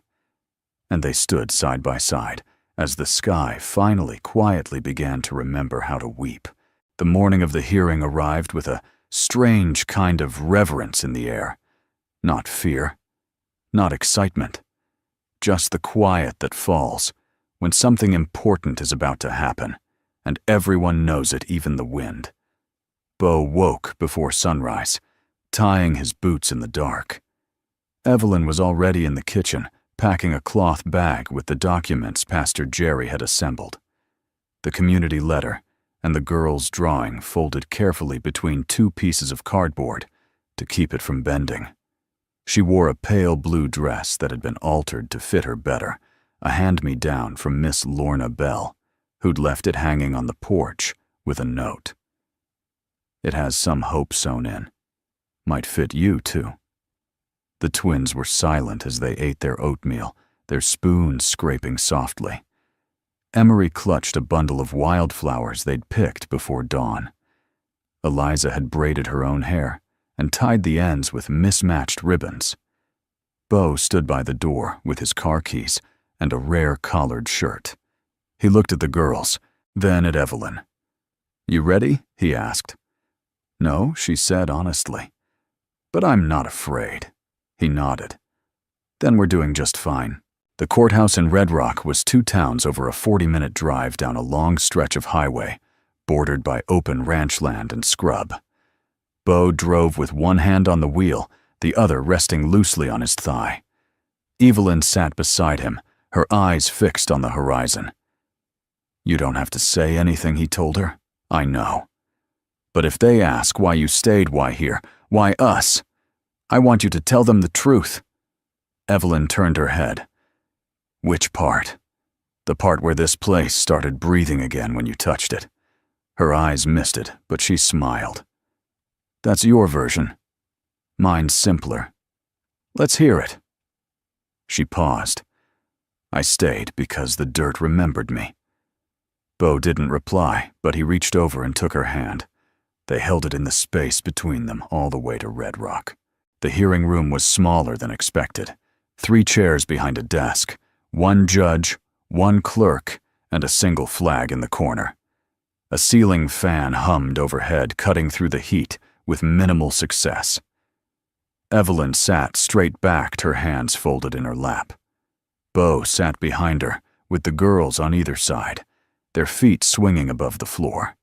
And they stood side by side, as the sky finally quietly began to remember how to weep. The morning of the hearing arrived with a strange kind of reverence in the air. Not fear, not excitement, just the quiet that falls when something important is about to happen, and everyone knows it, even the wind. Bo woke before sunrise, tying his boots in the dark. Evelyn was already in the kitchen, packing a cloth bag with the documents Pastor Jerry had assembled. The community letter and the girl's drawing folded carefully between 2 pieces of cardboard to keep it from bending. She wore a pale blue dress that had been altered to fit her better, a hand-me-down from Miss Lorna Bell, who'd left it hanging on the porch with a note. "It has some hope sewn in. Might fit you, too." The twins were silent as they ate their oatmeal, their spoons scraping softly. Emery clutched a bundle of wildflowers they'd picked before dawn. Eliza had braided her own hair and tied the ends with mismatched ribbons. Bo stood by the door with his car keys and a rare collared shirt. He looked at the girls, then at Evelyn. "You ready?" he asked. "No," she said honestly. "But I'm not afraid." He nodded. "Then we're doing just fine." The courthouse in Red Rock was 2 towns over a 40-minute drive down a long stretch of highway, bordered by open ranch land and scrub. Bo drove with one hand on the wheel, the other resting loosely on his thigh. Evelyn sat beside him, her eyes fixed on the horizon. "You don't have to say anything," he told her. "I know. But if they ask why you stayed, why here, why us, I want you to tell them the truth." Evelyn turned her head. "Which part?" "The part where this place started breathing again when you touched it." Her eyes misted, but she smiled. "That's your version. Mine's simpler. Let's hear it." She paused. "I stayed because the dirt remembered me." Bo didn't reply, but he reached over and took her hand. They held it in the space between them all the way to Red Rock. The hearing room was smaller than expected. 3 chairs behind a desk, 1 judge, 1 clerk, and a single flag in the corner. A ceiling fan hummed overhead, cutting through the heat with minimal success. Evelyn sat straight-backed, her hands folded in her lap. Bo sat behind her, with the girls on either side, their feet swinging above the floor.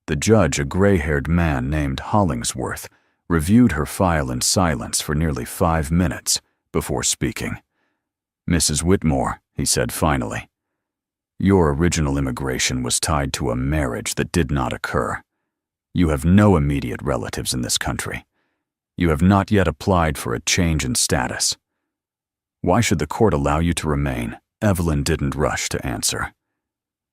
The judge, a gray-haired man named Hollingsworth, reviewed her file in silence for nearly 5 minutes before speaking. "Mrs. Whitmore," he said finally, "your original immigration was tied to a marriage that did not occur. You have no immediate relatives in this country. You have not yet applied for a change in status. Why should the court allow you to remain?" Evelyn didn't rush to answer.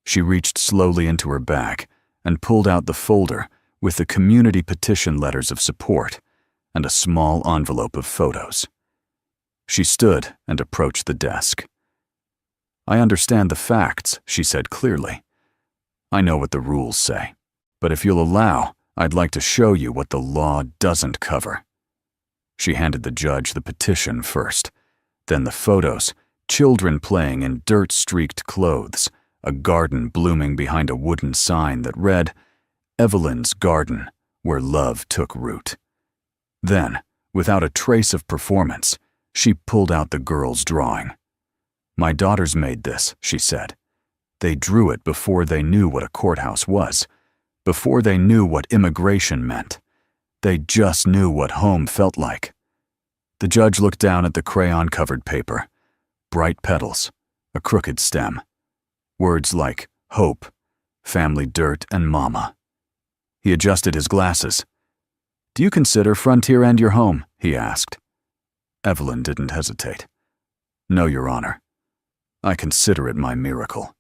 She reached slowly into her bag and pulled out the folder with the community petition letters of support and a small envelope of photos. She stood and approached the desk. I understand the facts, she said clearly. I know what the rules say, but if you'll allow, I'd like to show you what the law doesn't cover. She handed the judge the petition first, then the photos, children playing in dirt-streaked clothes, a garden blooming behind a wooden sign that read, Evelyn's Garden, where love took root. Then, without a trace of performance, she pulled out the girl's drawing. My daughters made this, she said. They drew it before they knew what a courthouse was, before they knew what immigration meant. They just knew what home felt like. The judge looked down at the crayon-covered paper. Bright petals, a crooked stem. Words like hope, family dirt, and mama. He adjusted his glasses. Do you consider Frontier End your home? He asked. Evelyn didn't hesitate. No, Your Honor. I consider it my miracle.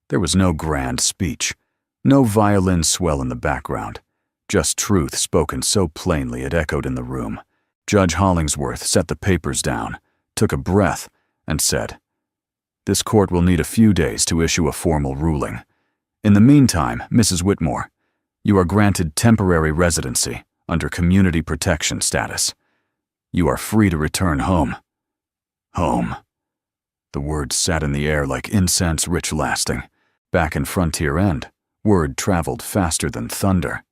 There was no grand speech, no violin swell in the background, just truth spoken so plainly it echoed in the room. Judge Hollingsworth set the papers down, took a breath, and said, This court will need a few days to issue a formal ruling. In the meantime, Mrs. Whitmore, you are granted temporary residency under community protection status. You are free to return home. Home. The words sat in the air like incense rich lasting. Back in Frontier End, word traveled faster than thunder.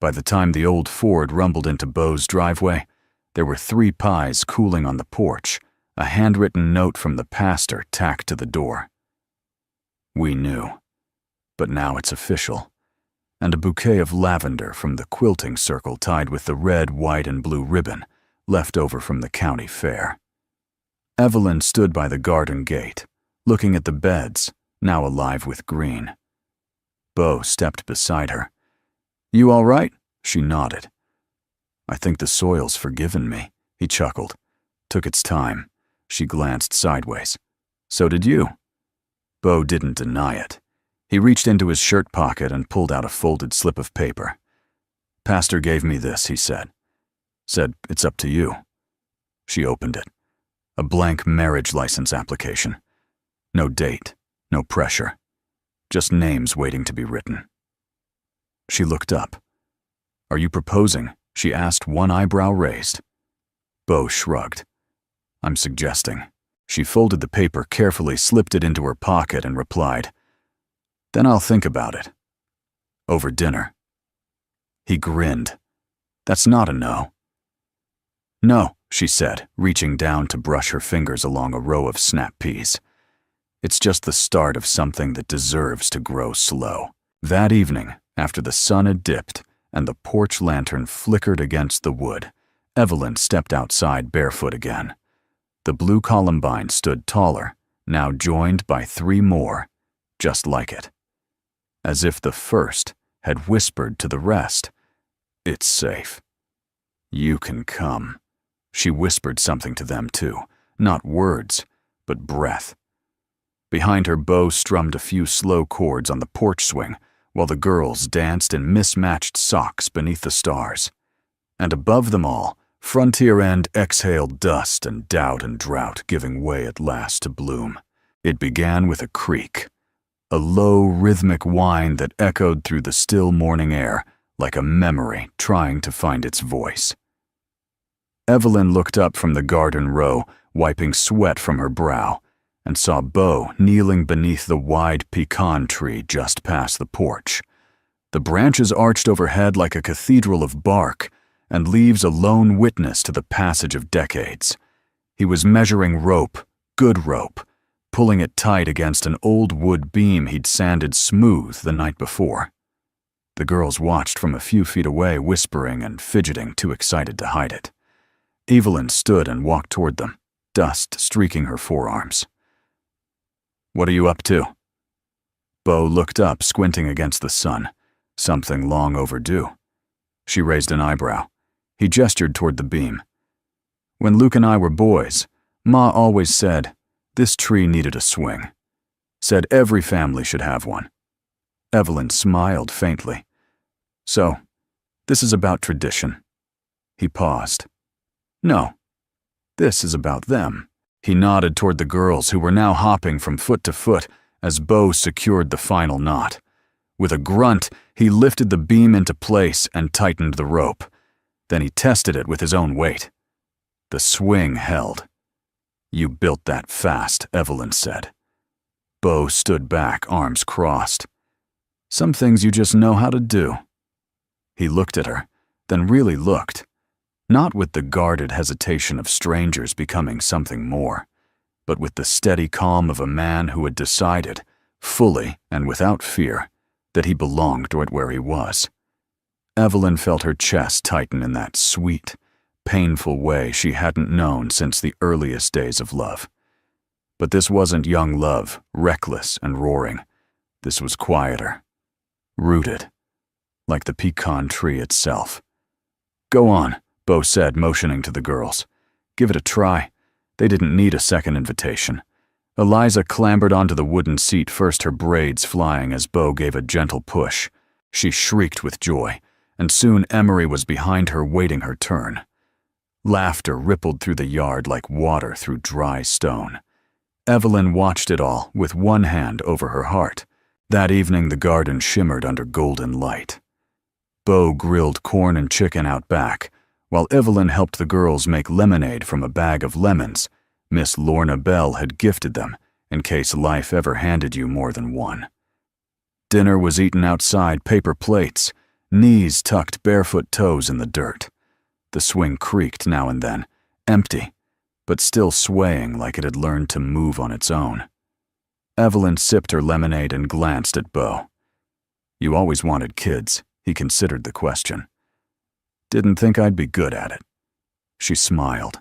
By the time the old Ford rumbled into Beau's driveway, there were 3 pies cooling on the porch, a handwritten note from the pastor tacked to the door. We knew, but now it's official. And a bouquet of lavender from the quilting circle tied with the red, white, and blue ribbon left over from the county fair. Evelyn stood by the garden gate, looking at the beds, now alive with green. Beau stepped beside her. You all right? She nodded. I think the soil's forgiven me, he chuckled. Took its time. She glanced sideways. So did you. Beau didn't deny it. He reached into his shirt pocket and pulled out a folded slip of paper. Pastor gave me this, he said. Said, it's up to you. She opened it. A blank marriage license application. No date, no pressure. Just names waiting to be written. She looked up. Are you proposing? She asked, one eyebrow raised. Beau shrugged. I'm suggesting. She folded the paper carefully, slipped it into her pocket, and replied, Then I'll think about it. Over dinner. He grinned. That's not a no. No, she said, reaching down to brush her fingers along a row of snap peas. It's just the start of something that deserves to grow slow. That evening, after the sun had dipped and the porch lantern flickered against the wood, Evelyn stepped outside barefoot again. The blue columbine stood taller, now joined by 3 more, just like it. As if the first had whispered to the rest, It's safe. You can come. She whispered something to them too, not words, but breath. Behind her, Beau strummed a few slow chords on the porch swing, while the girls danced in mismatched socks beneath the stars. And above them all, Frontier End exhaled dust and doubt and drought, giving way at last to bloom. It began with a creak, a low, rhythmic whine that echoed through the still morning air like a memory trying to find its voice. Evelyn looked up from the garden row, wiping sweat from her brow, and saw Beau kneeling beneath the wide pecan tree just past the porch. The branches arched overhead like a cathedral of bark, and leaves a lone witness to the passage of decades. He was measuring rope, good rope, pulling it tight against an old wood beam he'd sanded smooth the night before. The girls watched from a few feet away, whispering and fidgeting, too excited to hide it. Evelyn stood and walked toward them, dust streaking her forearms. What are you up to? Beau looked up, squinting against the sun, something long overdue. She raised an eyebrow. He gestured toward the beam. When Luke and I were boys, Ma always said, this tree needed a swing. Said every family should have one. Evelyn smiled faintly. So, this is about tradition. He paused. No, this is about them. He nodded toward the girls who were now hopping from foot to foot as Bo secured the final knot. With a grunt, he lifted the beam into place and tightened the rope. Then he tested it with his own weight. The swing held. "You built that fast," Evelyn said. Bo stood back, arms crossed. "Some things you just know how to do." He looked at her, then really looked. Not with the guarded hesitation of strangers becoming something more, but with the steady calm of a man who had decided, fully and without fear, that he belonged right where he was. Evelyn felt her chest tighten in that sweet, painful way she hadn't known since the earliest days of love. But this wasn't young love, reckless and roaring. This was quieter, rooted, like the pecan tree itself. "Go on," Bo said, motioning to the girls. "Give it a try." They didn't need a second invitation. Eliza clambered onto the wooden seat, first her braids flying as Bo gave a gentle push. She shrieked with joy, and soon Emery was behind her waiting her turn. Laughter rippled through the yard like water through dry stone. Evelyn watched it all with one hand over her heart. That evening the garden shimmered under golden light. Bo grilled corn and chicken out back, while Evelyn helped the girls make lemonade from a bag of lemons Miss Lorna Bell had gifted them in case life ever handed you more than one. Dinner was eaten outside paper plates, knees tucked barefoot toes in the dirt. The swing creaked now and then, empty, but still swaying like it had learned to move on its own. Evelyn sipped her lemonade and glanced at Bo. "You always wanted kids," he considered the question. "Didn't think I'd be good at it." She smiled,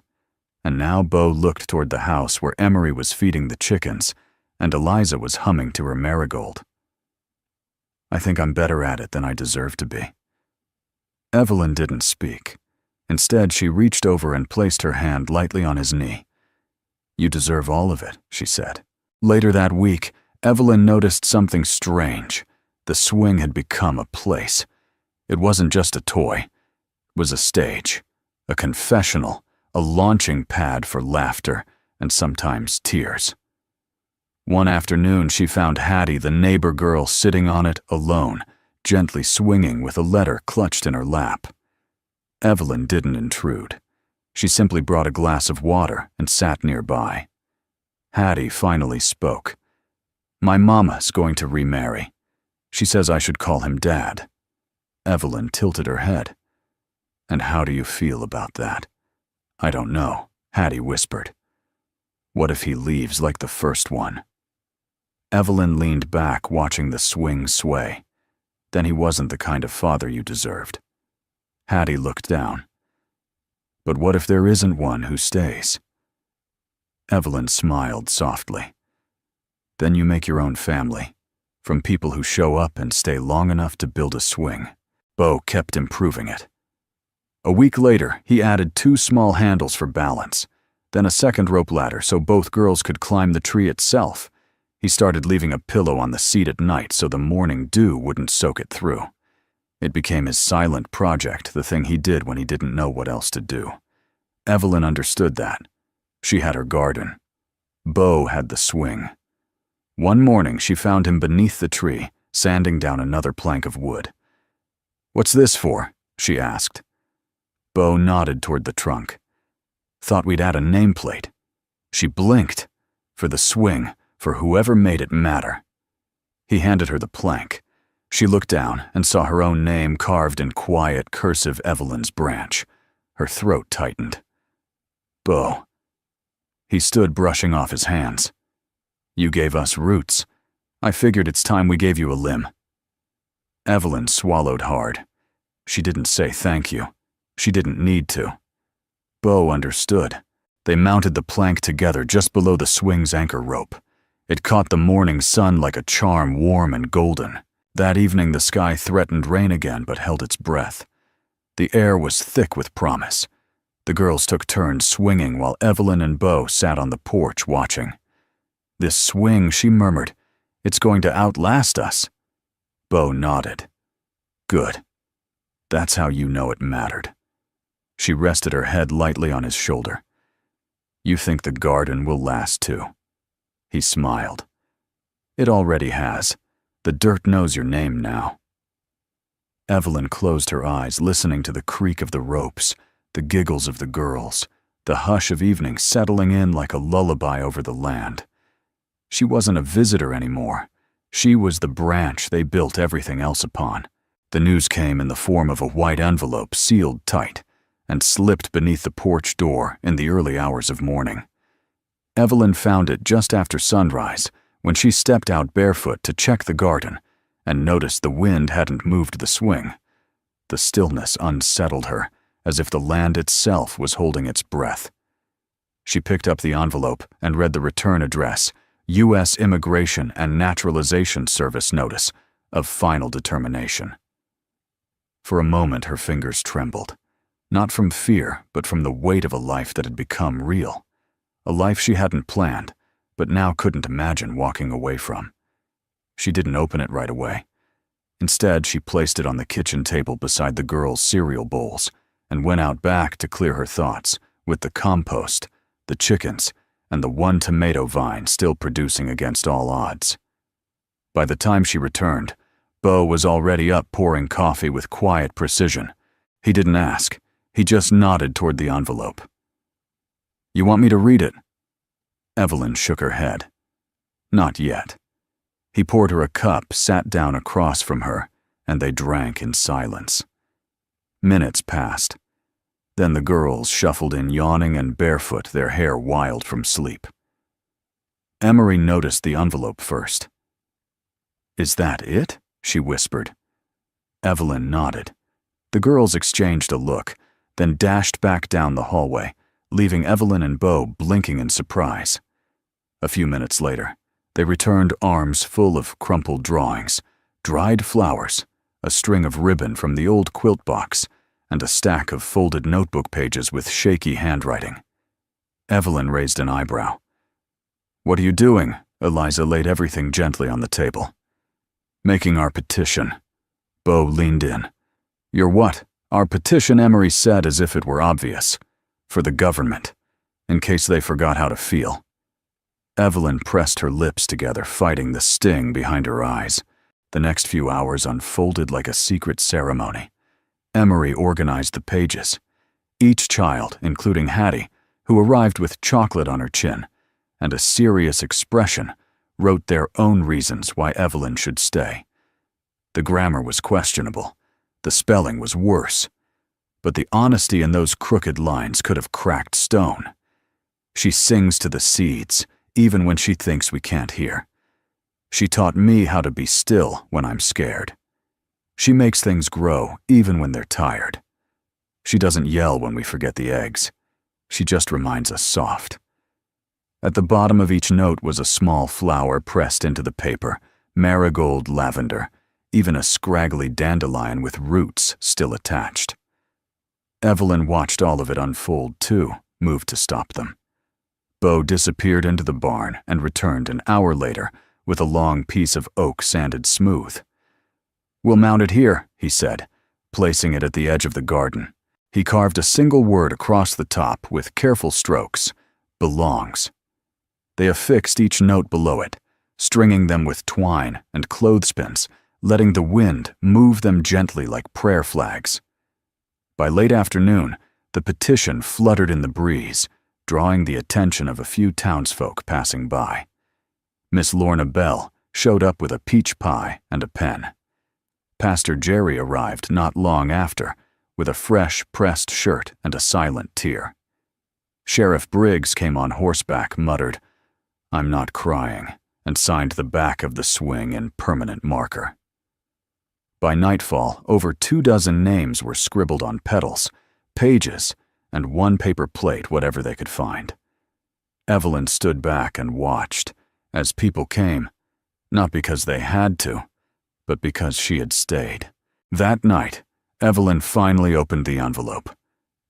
and now Bo looked toward the house where Emery was feeding the chickens and Eliza was humming to her marigold. "I think I'm better at it than I deserve to be." Evelyn didn't speak. Instead, she reached over and placed her hand lightly on his knee. "You deserve all of it," she said. Later that week, Evelyn noticed something strange. The swing had become a place. It wasn't just a toy. It was a stage, a confessional, a launching pad for laughter and sometimes tears. One afternoon, she found Hattie, the neighbor girl, sitting on it alone, gently swinging with a letter clutched in her lap. Evelyn didn't intrude. She simply brought a glass of water and sat nearby. Hattie finally spoke. "My mama's going to remarry. She says I should call him Dad." Evelyn tilted her head. "And how do you feel about that?" "I don't know," Hattie whispered. "What if he leaves like the first one?" Evelyn leaned back, watching the swing sway. "Then he wasn't the kind of father you deserved." Hattie looked down. "But what if there isn't one who stays?" Evelyn smiled softly. "Then you make your own family, from people who show up and stay long enough to build a swing." Bo kept improving it. A week later, he added 2 small handles for balance, then a second rope ladder so both girls could climb the tree itself. He started leaving a pillow on the seat at night so the morning dew wouldn't soak it through. It became his silent project, the thing he did when he didn't know what else to do. Evelyn understood that. She had her garden. Bo had the swing. One morning, she found him beneath the tree, sanding down another plank of wood. "What's this for?" she asked. Bo nodded toward the trunk. "Thought we'd add a nameplate." She blinked. For the swing, for whoever made it matter. He handed her the plank. She looked down and saw her own name carved in quiet, cursive Evelyn's branch. Her throat tightened. "Bo." He stood brushing off his hands. "You gave us roots. I figured it's time we gave you a limb." Evelyn swallowed hard. She didn't say thank you. She didn't need to. Bo understood. They mounted the plank together just below the swing's anchor rope. It caught the morning sun like a charm, warm and golden. That evening the sky threatened rain again but held its breath. The air was thick with promise. The girls took turns swinging while Evelyn and Bo sat on the porch watching. "This swing," she murmured, "it's going to outlast us." Bo nodded. "Good. That's how you know it mattered." She rested her head lightly on his shoulder. You think the garden will last too?" He smiled. "It already has. The dirt knows your name now." Evelyn closed her eyes, listening to the creak of the ropes, the giggles of the girls, the hush of evening settling in like a lullaby over the land. She wasn't a visitor anymore. She was the branch they built everything else upon. The news came in the form of a white envelope sealed tight and slipped beneath the porch door in the early hours of morning. Evelyn found it just after sunrise when she stepped out barefoot to check the garden and noticed the wind hadn't moved the swing. The stillness unsettled her, as if the land itself was holding its breath. She picked up the envelope and read the return address, U.S. Immigration and Naturalization Service notice of final determination. For a moment her fingers trembled, not from fear, but from the weight of a life that had become real. A life she hadn't planned, but now couldn't imagine walking away from. She didn't open it right away. Instead, she placed it on the kitchen table beside the girls' cereal bowls and went out back to clear her thoughts with the compost, the chickens, and the one tomato vine still producing against all odds. By the time she returned, Beau was already up pouring coffee with quiet precision. He didn't ask. He just nodded toward the envelope. "You want me to read it?" Evelyn shook her head. "Not yet." He poured her a cup, sat down across from her, and they drank in silence. Minutes passed. Then the girls shuffled in yawning and barefoot, their hair wild from sleep. Emery noticed the envelope first. "Is that it?" she whispered. Evelyn nodded. The girls exchanged a look, then dashed back down the hallway, leaving Evelyn and Beau blinking in surprise. A few minutes later, they returned arms full of crumpled drawings, dried flowers, a string of ribbon from the old quilt box, and a stack of folded notebook pages with shaky handwriting. Evelyn raised an eyebrow. "What are you doing?" Eliza laid everything gently on the table. "Making our petition." Beau leaned in. "Your what?" "Our petition," Emery said as if it were obvious. "For the government, in case they forgot how to feel." Evelyn pressed her lips together, fighting the sting behind her eyes. The next few hours unfolded like a secret ceremony. Emery organized the pages. Each child, including Hattie, who arrived with chocolate on her chin and a serious expression, wrote their own reasons why Evelyn should stay. The grammar was questionable. The spelling was worse. But the honesty in those crooked lines could have cracked stone. She sings to the seeds, even when she thinks we can't hear. She taught me how to be still when I'm scared. She makes things grow even when they're tired. She doesn't yell when we forget the eggs. She just reminds us soft. At the bottom of each note was a small flower pressed into the paper, marigold lavender, even a scraggly dandelion with roots still attached. Evelyn watched all of it unfold too, moved to stop them. Beau disappeared into the barn and returned an hour later with a long piece of oak sanded smooth. "We'll mount it here," he said, placing it at the edge of the garden. He carved a single word across the top with careful strokes, "belongs." They affixed each note below it, stringing them with twine and clothespins, letting the wind move them gently like prayer flags. By late afternoon, the petition fluttered in the breeze, drawing the attention of a few townsfolk passing by. Miss Lorna Bell showed up with a peach pie and a pen. Pastor Jerry arrived not long after, with a fresh, pressed shirt and a silent tear. Sheriff Briggs came on horseback, muttered, "I'm not crying," and signed the back of the swing in permanent marker. By nightfall, over 24 names were scribbled on petals, pages, and one paper plate, whatever they could find. Evelyn stood back and watched as people came, not because they had to, but because she had stayed. That night, Evelyn finally opened the envelope.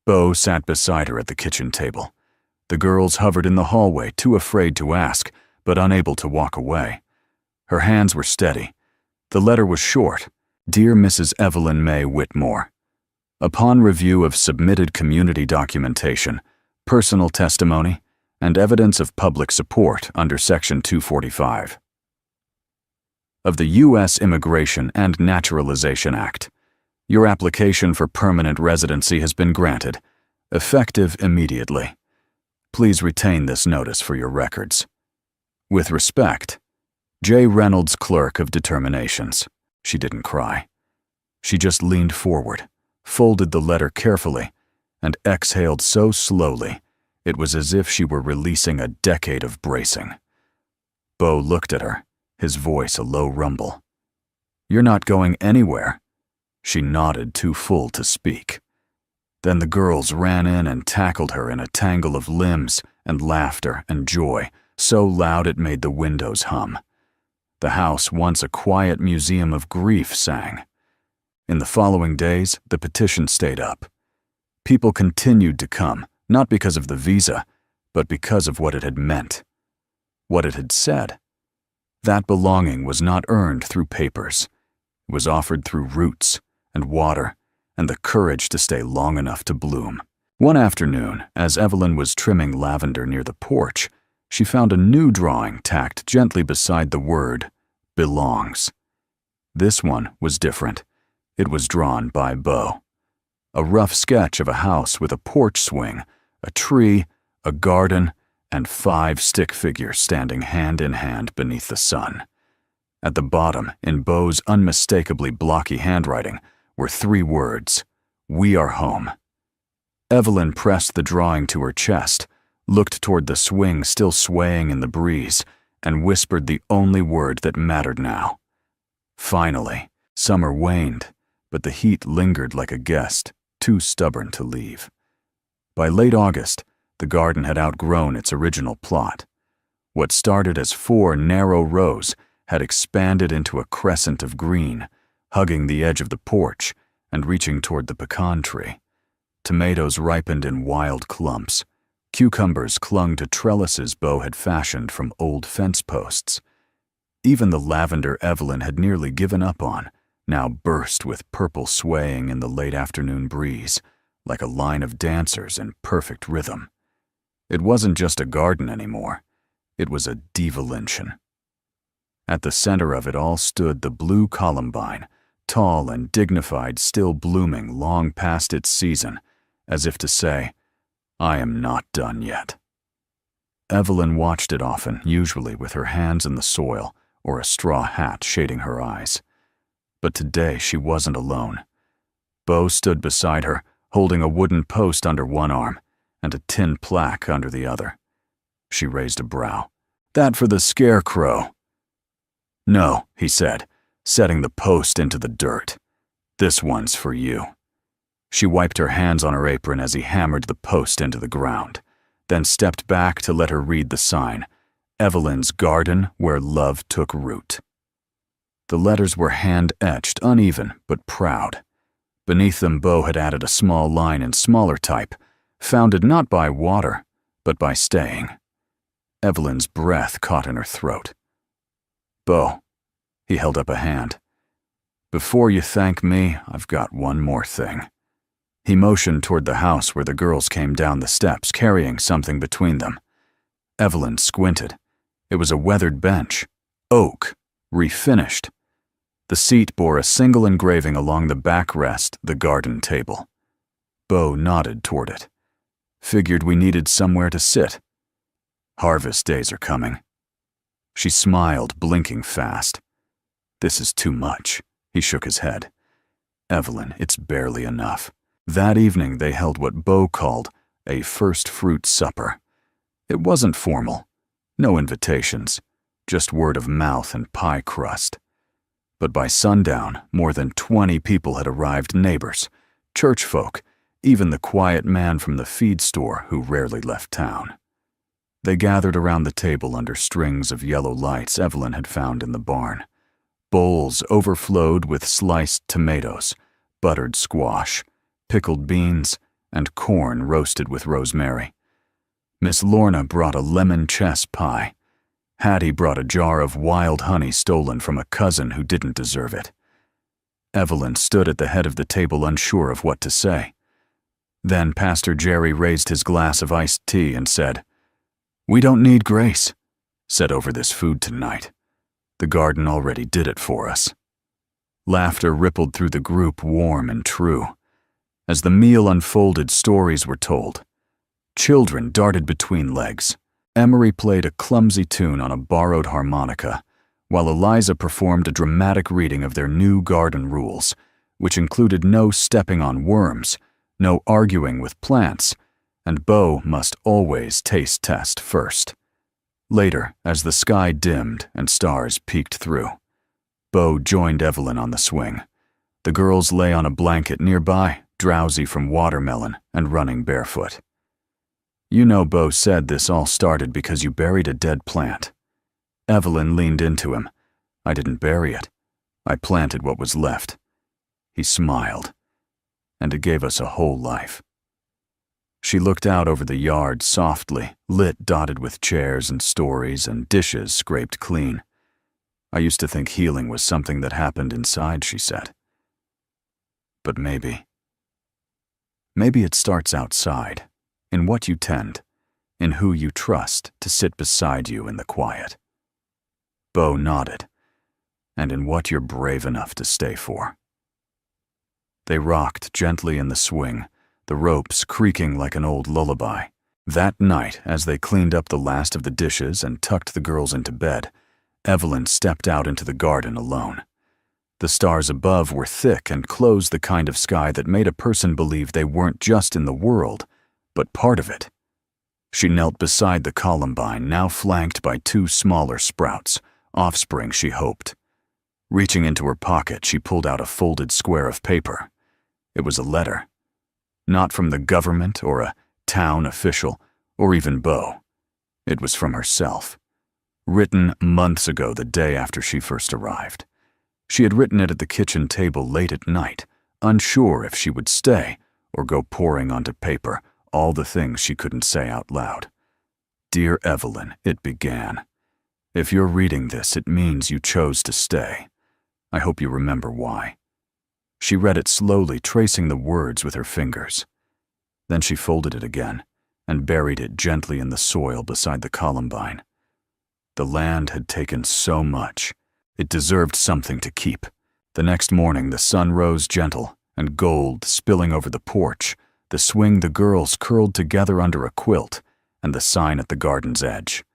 Beau sat beside her at the kitchen table. The girls hovered in the hallway, too afraid to ask, but unable to walk away. Her hands were steady. The letter was short. "Dear Mrs. Evelyn May Whitmore, upon review of submitted community documentation, personal testimony, and evidence of public support under Section 245 of the U.S. Immigration and Naturalization Act. Your application for permanent residency has been granted, effective immediately. Please retain this notice for your records. With respect, J. Reynolds, Clerk of Determinations. She didn't cry. She just leaned forward, folded the letter carefully, and exhaled so slowly it was as if she were releasing a decade of bracing. Beau looked at her, his voice a low rumble. "You're not going anywhere." She nodded, too full to speak. Then the girls ran in and tackled her in a tangle of limbs and laughter and joy, so loud it made the windows hum. The house, once a quiet museum of grief, sang. In the following days, the petition stayed up. People continued to come, not because of the visa, but because of what it had meant, what it had said. That belonging was not earned through papers. It was offered through roots and water and the courage to stay long enough to bloom. One afternoon, as Evelyn was trimming lavender near the porch, she found a new drawing tacked gently beside the word belongs. This one was different. It was drawn by Beau. A rough sketch of a house with a porch swing, a tree, a garden, and 5 stick figures standing hand in hand beneath the sun. At the bottom, in Beau's unmistakably blocky handwriting, were 3 words: "We are home." Evelyn pressed the drawing to her chest, looked toward the swing still swaying in the breeze, and whispered the only word that mattered now. Finally, summer waned, but the heat lingered like a guest, too stubborn to leave. By late August, the garden had outgrown its original plot. What started as 4 narrow rows had expanded into a crescent of green, hugging the edge of the porch and reaching toward the pecan tree. Tomatoes ripened in wild clumps. Cucumbers clung to trellises Beau had fashioned from old fence posts. Even the lavender Evelyn had nearly given up on now burst with purple swaying in the late afternoon breeze, like a line of dancers in perfect rhythm. It wasn't just a garden anymore. It was a divalintion. At the center of it all stood the blue columbine, tall and dignified, still blooming long past its season, as if to say, "I am not done yet." Evelyn watched it often, usually with her hands in the soil or a straw hat shading her eyes. But today she wasn't alone. Beau stood beside her, holding a wooden post under one arm and a tin plaque under the other. She raised a brow. "That for the scarecrow." "No," he said, setting the post into the dirt. "This one's for you." She wiped her hands on her apron as he hammered the post into the ground, then stepped back to let her read the sign, "Evelyn's Garden Where Love Took Root." The letters were hand-etched, uneven but proud. Beneath them, Beau had added a small line in smaller type, founded not by water, but by staying. Evelyn's breath caught in her throat. "Beau," he held up a hand. "Before you thank me, I've got one more thing." He motioned toward the house where the girls came down the steps carrying something between them. Evelyn squinted. It was a weathered bench, oak, refinished. The seat bore a single engraving along the backrest, the garden table. Beau nodded toward it. "Figured we needed somewhere to sit. Harvest days are coming." She smiled, blinking fast. "This is too much." He shook his head. "Evelyn, it's barely enough." That evening they held what Beau called a first fruit supper. It wasn't formal. No invitations, just word of mouth and pie crust. But by sundown, more than 20 people had arrived, neighbors, church folk, even the quiet man from the feed store who rarely left town. They gathered around the table under strings of yellow lights Evelyn had found in the barn. Bowls overflowed with sliced tomatoes, buttered squash, pickled beans, and corn roasted with rosemary. Miss Lorna brought a lemon chess pie. Hattie brought a jar of wild honey stolen from a cousin who didn't deserve it. Evelyn stood at the head of the table unsure of what to say. Then Pastor Jerry raised his glass of iced tea and said, "We don't need grace," said over this food tonight. "The garden already did it for us." Laughter rippled through the group, warm and true. As the meal unfolded, stories were told. Children darted between legs. Emery played a clumsy tune on a borrowed harmonica, while Eliza performed a dramatic reading of their new garden rules, which included no stepping on worms, no arguing with plants, and Bo must always taste test first. Later, as the sky dimmed and stars peeked through, Bo joined Evelyn on the swing. The girls lay on a blanket nearby, drowsy from watermelon and running barefoot. "You know Bo said this all started because you buried a dead plant." Evelyn leaned into him. "I didn't bury it. I planted what was left." He smiled. "And it gave us a whole life." She looked out over the yard softly, lit dotted with chairs and stories and dishes scraped clean. "I used to think healing was something that happened inside," she said. "But maybe it starts outside, in what you tend, in who you trust to sit beside you in the quiet." Bo nodded. "And in what you're brave enough to stay for." They rocked gently in the swing, the ropes creaking like an old lullaby. That night, as they cleaned up the last of the dishes and tucked the girls into bed, Evelyn stepped out into the garden alone. The stars above were thick and closed the kind of sky that made a person believe they weren't just in the world, but part of it. She knelt beside the columbine, now flanked by two smaller sprouts, offspring she hoped. Reaching into her pocket, she pulled out a folded square of paper. It was a letter. Not from the government or a town official, or even Bo. It was from herself. Written months ago, the day after she first arrived. She had written it at the kitchen table late at night, unsure if she would stay or go pouring onto paper all the things she couldn't say out loud. "Dear Evelyn," it began. "If you're reading this, it means you chose to stay. I hope you remember why." She read it slowly, tracing the words with her fingers. Then she folded it again and buried it gently in the soil beside the columbine. The land had taken so much. It deserved something to keep. The next morning, the sun rose gentle and gold spilling over the porch, the swing the girls curled together under a quilt, and the sign at the garden's edge.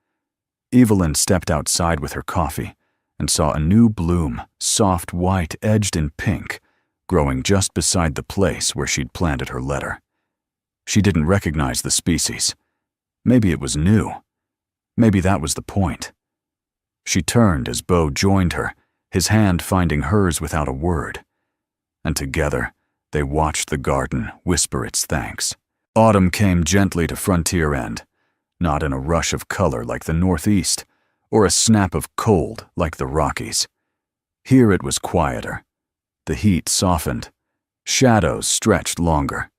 Evelyn stepped outside with her coffee and saw a new bloom, soft white edged in pink, growing just beside the place where she'd planted her letter. She didn't recognize the species. Maybe it was new. Maybe that was the point. She turned as Bo joined her, his hand finding hers without a word. And together, they watched the garden whisper its thanks. Autumn came gently to Frontier End, not in a rush of color like the Northeast, or a snap of cold like the Rockies. Here it was quieter. The heat softened. Shadows stretched longer.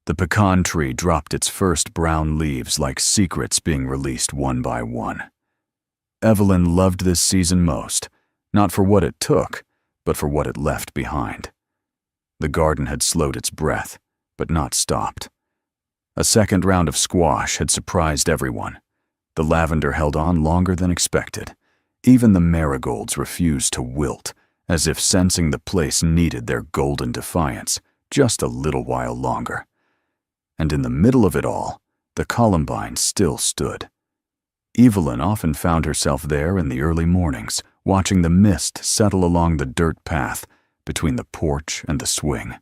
The pecan tree dropped its first brown leaves like secrets being released one by one. Evelyn loved this season most, not for what it took, but for what it left behind. The garden had slowed its breath, but not stopped. A second round of squash had surprised everyone. The lavender held on longer than expected. Even the marigolds refused to wilt, as if sensing the place needed their golden defiance just a little while longer. And in the middle of it all, the columbine still stood. Evelyn often found herself there in the early mornings, watching the mist settle along the dirt path between the porch and the swing.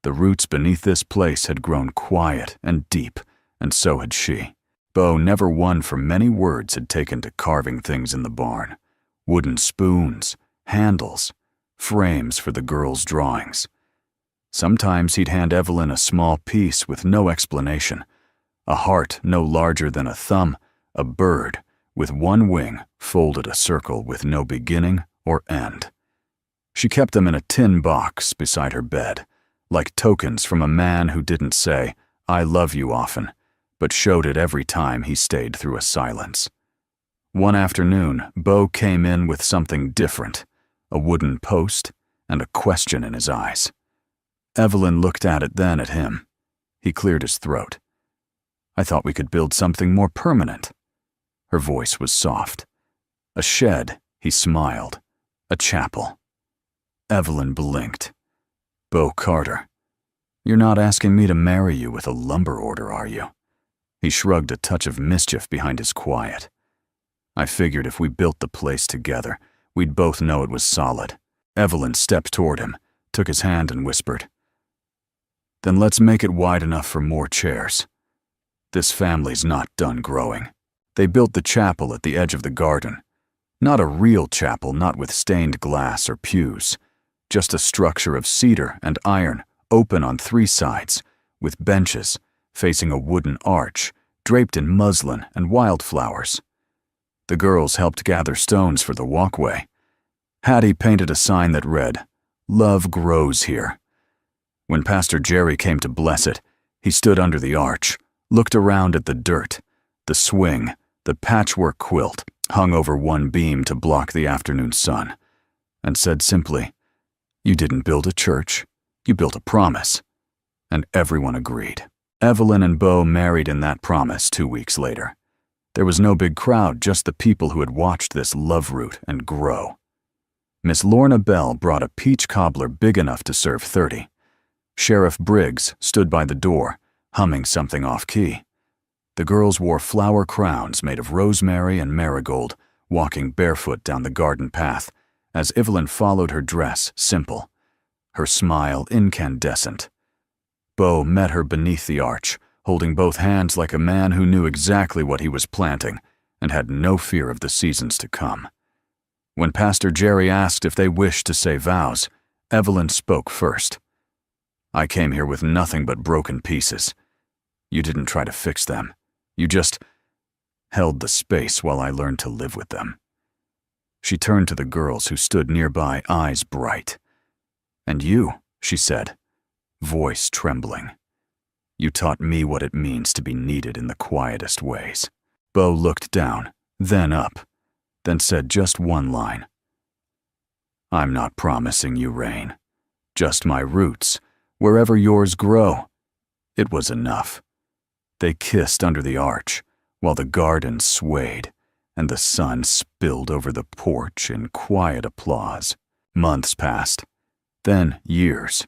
The roots beneath this place had grown quiet and deep, and so had she. Bo, never one for many words, had taken to carving things in the barn. Wooden spoons, handles, frames for the girls' drawings. Sometimes he'd hand Evelyn a small piece with no explanation, a heart no larger than a thumb, a bird with one wing folded a circle with no beginning or end. She kept them in a tin box beside her bed, like tokens from a man who didn't say, "I love you" often, but showed it every time he stayed through a silence. One afternoon, Bo came in with something different, a wooden post and a question in his eyes. Evelyn looked at it, then at him. He cleared his throat. "I thought we could build something more permanent." Her voice was soft. A shed, he smiled. A chapel. Evelyn blinked. Bo Carter. You're not asking me to marry you with a lumber order, are you? He shrugged, a touch of mischief behind his quiet. I figured if we built the place together, we'd both know it was solid. Evelyn stepped toward him, took his hand and whispered, Then let's make it wide enough for more chairs. This family's not done growing. They built the chapel at the edge of the garden. Not a real chapel, not with stained glass or pews. Just a structure of cedar and iron, open on 3 sides, with benches, facing a wooden arch, draped in muslin and wildflowers. The girls helped gather stones for the walkway. Hattie painted a sign that read, Love grows here. When Pastor Jerry came to bless it, he stood under the arch, looked around at the dirt, the swing, the patchwork quilt hung over one beam to block the afternoon sun, and said simply, You didn't build a church, you built a promise. And everyone agreed. Evelyn and Bo married in that promise 2 weeks later. There was no big crowd, just the people who had watched this love root and grow. Miss Lorna Bell brought a peach cobbler big enough to serve 30. Sheriff Briggs stood by the door, humming something off-key. The girls wore flower crowns made of rosemary and marigold, walking barefoot down the garden path, as Evelyn followed her dress simple, her smile incandescent. Bo met her beneath the arch, holding both hands like a man who knew exactly what he was planting and had no fear of the seasons to come. When Pastor Jerry asked if they wished to say vows, Evelyn spoke first. I came here with nothing but broken pieces. You didn't try to fix them. You just held the space while I learned to live with them. She turned to the girls who stood nearby, eyes bright. And you, she said, voice trembling. You taught me what it means to be needed in the quietest ways. Bo looked down, then up, then said just one line. I'm not promising you rain. Just my roots, wherever yours grow. It was enough. They kissed under the arch, while the garden swayed, and the sun spilled over the porch in quiet applause. Months passed, then years.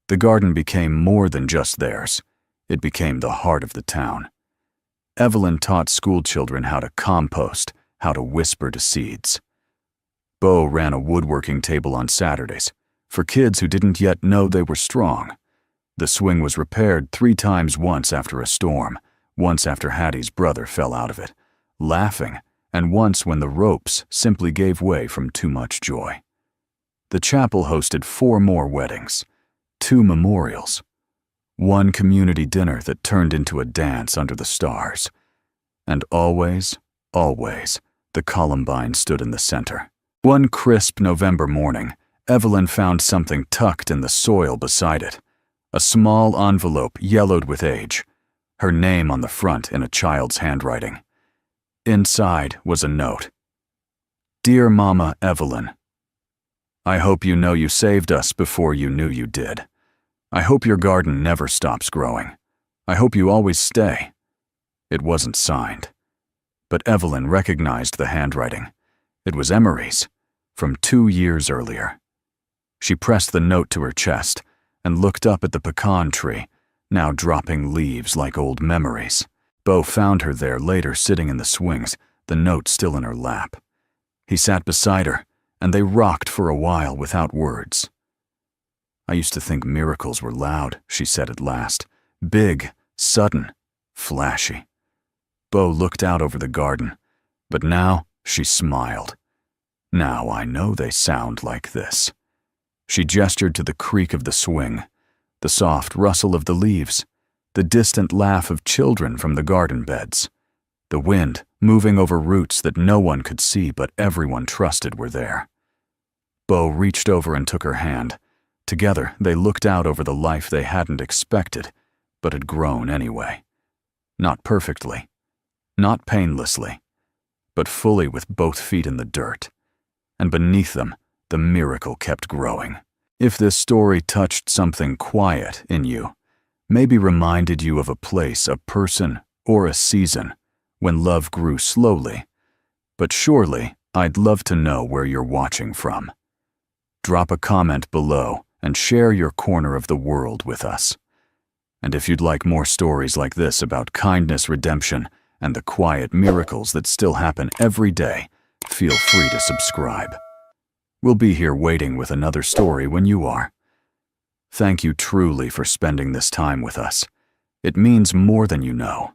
The garden became more than just theirs. It became the heart of the town. Evelyn taught schoolchildren how to compost, how to whisper to seeds. Bo ran a woodworking table on Saturdays for kids who didn't yet know they were strong. The swing was repaired 3 times, once after a storm, once after Hattie's brother fell out of it, laughing, and once when the ropes simply gave way from too much joy. The chapel hosted 4 more weddings, 2 memorials, 1 community dinner that turned into a dance under the stars. And always, always, the Columbine stood in the center. One crisp November morning, Evelyn found something tucked in the soil beside it. A small envelope yellowed with age, her name on the front in a child's handwriting. Inside was a note. Dear Mama Evelyn, I hope you know you saved us before you knew you did. I hope your garden never stops growing. I hope you always stay. It wasn't signed, but Evelyn recognized the handwriting. It was Emery's, from 2 years earlier. She pressed the note to her chest and looked up at the pecan tree, now dropping leaves like old memories. Bo found her there later, sitting in the swings, the note still in her lap. He sat beside her, and they rocked for a while without words. I used to think miracles were loud, she said at last. Big, sudden, flashy. Bo looked out over the garden, but now she smiled. Now I know they sound like this. She gestured to the creak of the swing, the soft rustle of the leaves, the distant laugh of children from the garden beds, the wind moving over roots that no one could see but everyone trusted were there. Bo reached over and took her hand. Together, they looked out over the life they hadn't expected, but had grown anyway. Not perfectly, not painlessly, but fully with both feet in the dirt. And beneath them, the miracle kept growing. If this story touched something quiet in you, maybe reminded you of a place, a person, or a season when love grew slowly. But surely, I'd love to know where you're watching from. Drop a comment below and share your corner of the world with us. And if you'd like more stories like this about kindness, redemption, and the quiet miracles that still happen every day, feel free to subscribe. We'll be here waiting with another story when you are. Thank you truly for spending this time with us. It means more than you know.